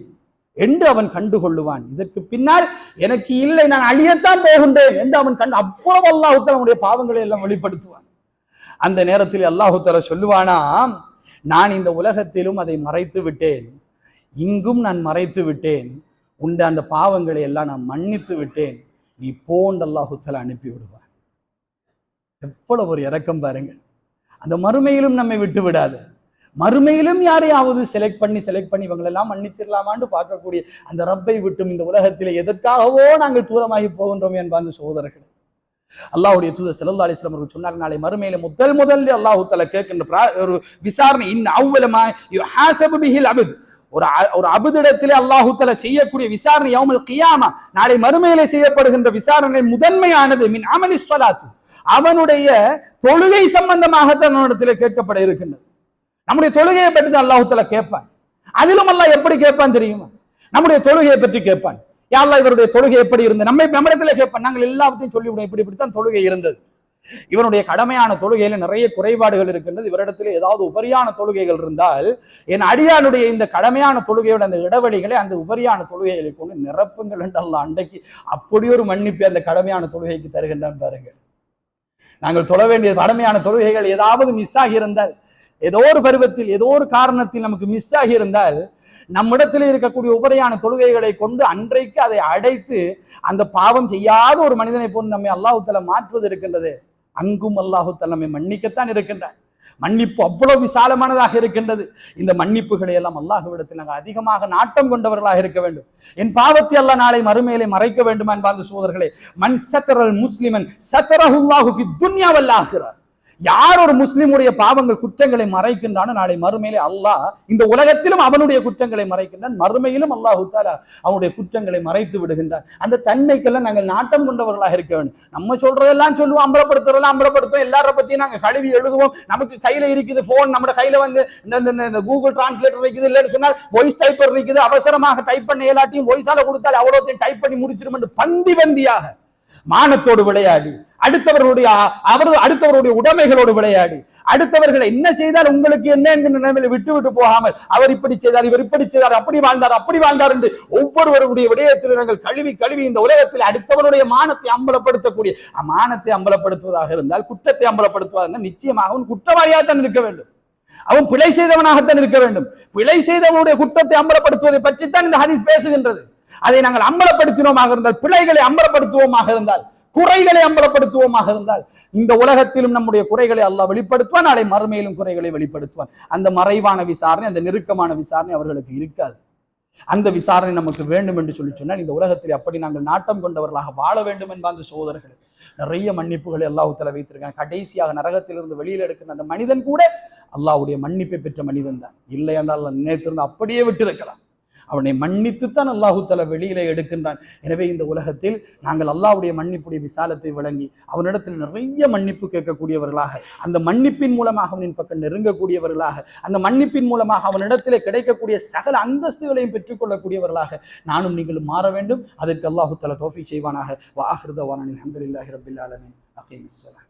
என்று அவன் கண்டுகொள்ளுவான். இதற்கு பின்னால் எனக்கு இல்லை, நான் அழியத்தான் போகின்றேன் என்று அவன் அவ்வளவு அல்லாஹு தஆலா அவனுடைய பாவங்களை எல்லாம் வெளிப்படுத்துவான். அந்த நேரத்தில் அல்லாஹு தஆலா சொல்லுவானாம், நான் இந்த உலகத்திலும் அதை மறைத்து விட்டேன், இங்கும் நான் மறைத்து விட்டேன், உண்ட அந்த பாவங்களை எல்லாம் நான் மன்னித்து விட்டேன், நீ போன்று அல்லாஹு தஆலா அனுப்பி விடுவான். எவ்வளவு ஒரு இரக்கம் பாருங்கள். அந்த மறுமையிலும் நம்மை விட்டு விடாது. மறுமையிலும் யாரையாவது செலக்ட் பண்ணி இவங்களெல்லாம் மன்னிச்சிடலாமான்னு பார்க்கக்கூடிய அந்த ரப்பை விட்டும் இந்த உலகத்திலே எதற்காகவோ நாங்கள் தூரமாகி போகின்றோம் என்பார்ந்த சகோதரர்கள். அல்லாஹ்வுடைய தூதர் ஸல்லல்லாஹு அலைஹி வஸல்லம் அவர்கள் சொன்னார், நாளை மறுமையில முதல்ல அல்லாஹ் தஆலா கேட்கின்ற ஒரு விசாரணை, இன் அவ்வலமா யுஹாஸபு பிஹில் அப்த், ஒரு அபுதிடத்திலே அல்லாஹ் தஆலா செய்யக்கூடிய விசாரணை யௌமுல் கியாமா, நாளை மறுமையிலே செய்யப்படுகின்ற விசாரணை முதன்மையானது மின் அமலி ஸலாத், அவனுடைய தொழுகை சம்பந்தமாகத்தான் நம்மிடத்திலே கேட்கப்பட இருக்கின்றது. நம்முடைய தொழுகையை பற்றி தான் அல்லாஹ் தஆலா கேட்பான். அதிலும் அல்லாஹ் எப்படி கேட்பான் தெரியுமா? நம்முடைய தொழுகையை பற்றி கேட்பான். யா அல்லாஹ் இவருடைய தொழுகை எப்படி இருந்தது, நம்மிடத்துல கேட்பான். நாங்கள் எல்லாவற்றையும் சொல்லிவிடுவோம், இப்படித்தான் தொழுகை இருந்தது. இவனுடைய கடமையான தொழுகையில நிறைய குறைபாடுகள் இருக்கின்றது. இவரிடத்தில் ஏதாவது உபரியான தொழுகைகள் இருந்தால் என் அடியானுடைய இந்த கடமையான தொழுகையோட அந்த இடைவெளிகளை அந்த உபரியான தொழுகைகளை கொண்டு நிரப்புங்கள் என்று அல்லாஹ் அன்றைக்கு அப்படி ஒரு மன்னிப்பை அந்த கடமையான தொழுகைக்கு தருகின்றான் பாருங்கள். நாங்கள் தொழ வேண்டிய கடமையான தொழுகைகள் ஏதாவது மிஸ் ஆகி இருந்தால், ஏதோ ஒரு பருவத்தில் ஏதோ ஒரு காரணத்தில் நமக்கு மிஸ் ஆகி இருந்தால், நம்மிடத்தில் இருக்கக்கூடிய உபரியான தொழுகைகளை கொண்டு அன்றைக்கு அதை அடைத்து அந்த பாவம் செய்யாத ஒரு மனிதனை போன்று நம்மை அல்லாஹ் தஆலா மாற்றுவது இருக்கின்றது. அங்கும் அல்லாஹ் தஆலா நம்மை மன்னிக்கத்தான் இருக்கின்றான். மன்னிப்பு அவ்வளவு விசாலமானதாக இருக்கின்றது. இந்த மன்னிப்புகளை எல்லாம் அல்லாஹ்விடத்தில் நாங்கள் அதிகமாக நாட்டம் கொண்டவர்களாக இருக்க வேண்டும். என் பாவத்தை அல்லாஹ் நாளை மறுமையிலே மறைக்க வேண்டுமா என்பார்ந்த சகோதரர்களே, மன் சத்தரல் முஸ்லிமன் சத்தரஹுல்லாஹு ஃபித் துன்யா வல் ஆখিরা, யார் ஒரு முஸ்லிமுடைய பாவங்கள் குற்றங்களை மறைக்கின்றானோ நாளை மறுமையிலே அல்லாஹ் இந்த உலகத்திலும் அவனுடைய குற்றங்களை மறைக்கின்றான், மறுமையிலும் அல்லாஹ் தஆலா அவனுடைய குற்றங்களை மறைத்து விடுகின்றான். அந்த தன்மைக்கெல்லாம் நாங்கள் நாட்டம் கொண்டவர்களாக இருக்க வேண்டும். நம்ம சொல்றதெல்லாம் சொல்லுவோம், அம்பலப்படுத்துவோம், எல்லார பத்தியும் நாங்கள் கழுவி எழுதுவோம். நமக்கு கையில இருக்குது போன், நம்ம கையில வந்து இந்த கூகுள் டிரான்ஸ்லேட்டர் இருக்குது, இல்லைன்னு சொன்னால் வாய்ஸ் டைப்பர் இருக்குது, அவசரமாக டைப் பண்ண எல்லாத்தையும் வாய்ஸால கொடுத்தால் அவ்வளோத்தையும் டைப் பண்ணி முடிச்சிடும் என்று பந்தியாக மானத்தோடு விளையாடி, அடுத்தவருடைய உடைமைகளோடு விளையாடி, அடுத்தவர்களை என்ன செய்தால் உங்களுக்கு என்ன என்கிற நிலைமையில விட்டு போகாமல் அவர் இப்படி செய்தார், இவர் இப்படி செய்தார், அப்படி வாழ்ந்தார் என்று ஒவ்வொருவருடைய விடயத்தில் நாங்கள் கழுவி இந்த உலகத்தில் அடுத்தவருடைய மானத்தை அம்பலப்படுத்தக்கூடிய மானத்தை அம்பலப்படுத்துவதாக இருந்தால், குற்றத்தை அம்பலப்படுத்துவதாக இருந்தால் நிச்சயமாக அவன் குற்றவாளியாகத்தான் இருக்க வேண்டும். அவன் பிழை செய்தவனாகத்தான் இருக்க வேண்டும். பிழை செய்தவனுடைய குற்றத்தை அம்பலப்படுத்துவதை பற்றித்தான் இந்த ஹதீஸ் பேசுகின்றது. அதை நாங்கள் அம்பலப்படுத்தினோமாக இருந்தால், பிழைகளை அம்பலப்படுத்துவோமாக இருந்தால், குறைகளை அம்பலப்படுத்துவோமாக இருந்தால், இந்த உலகத்திலும் நம்முடைய குறைகளை அல்லாஹ் வெளிப்படுத்துவான், நாளை மறுமையிலும் குறைகளை வெளிப்படுத்துவான். அந்த மறைவான விசாரணை, அந்த நெருக்கமான விசாரணை அவர்களுக்கு இருக்காது. அந்த விசாரணை நமக்கு வேண்டும் என்று சொன்னால் இந்த உலகத்தில் அப்படி நாங்கள் நாட்டம் கொண்டவர்களாக வாழ வேண்டும் என்ப அந்த சகோதரர்கள் நிறைய மன்னிப்புகளை அல்லாஹ் தஆலா வைத்திருக்காங்க. கடைசியாக நரகத்திலிருந்து வெளியில் எடுக்கிற அந்த மனிதன் கூட அல்லாஹ்வுடைய மன்னிப்பை பெற்ற மனிதன் தான். இல்லை என்றால் நினைத்திருந்து அப்படியே விட்டிருக்கலாம். அவனை மன்னித்துத்தான் அல்லாஹு தஆலா வெளியிலே எடுக்கின்றான். எனவே இந்த உலகத்தில் நாங்கள் அல்லாஹ்வுடைய மன்னிப்புடைய விசாலத்தை விளங்கி அவனிடத்தில் நிறைய மன்னிப்பு கேட்கக்கூடியவர்களாக, அந்த மன்னிப்பின் மூலமாக அவனின் பக்கம் நெருங்கக்கூடியவர்களாக, அந்த மன்னிப்பின் மூலமாக அவனிடத்திலே கிடைக்கக்கூடிய சகல அந்தஸ்துகளையும் பெற்றுக்கொள்ளக்கூடியவர்களாக நானும் நீங்களும் மாற வேண்டும். அதற்கு அல்லாஹு தஆலா தௌஃபீக் செய்வானாக. வ ஆகிரு தஅவானா அல்ஹம்துலில்லாஹி ரப்பில் ஆலமீன். அகீமுஸ் ஸலாத்.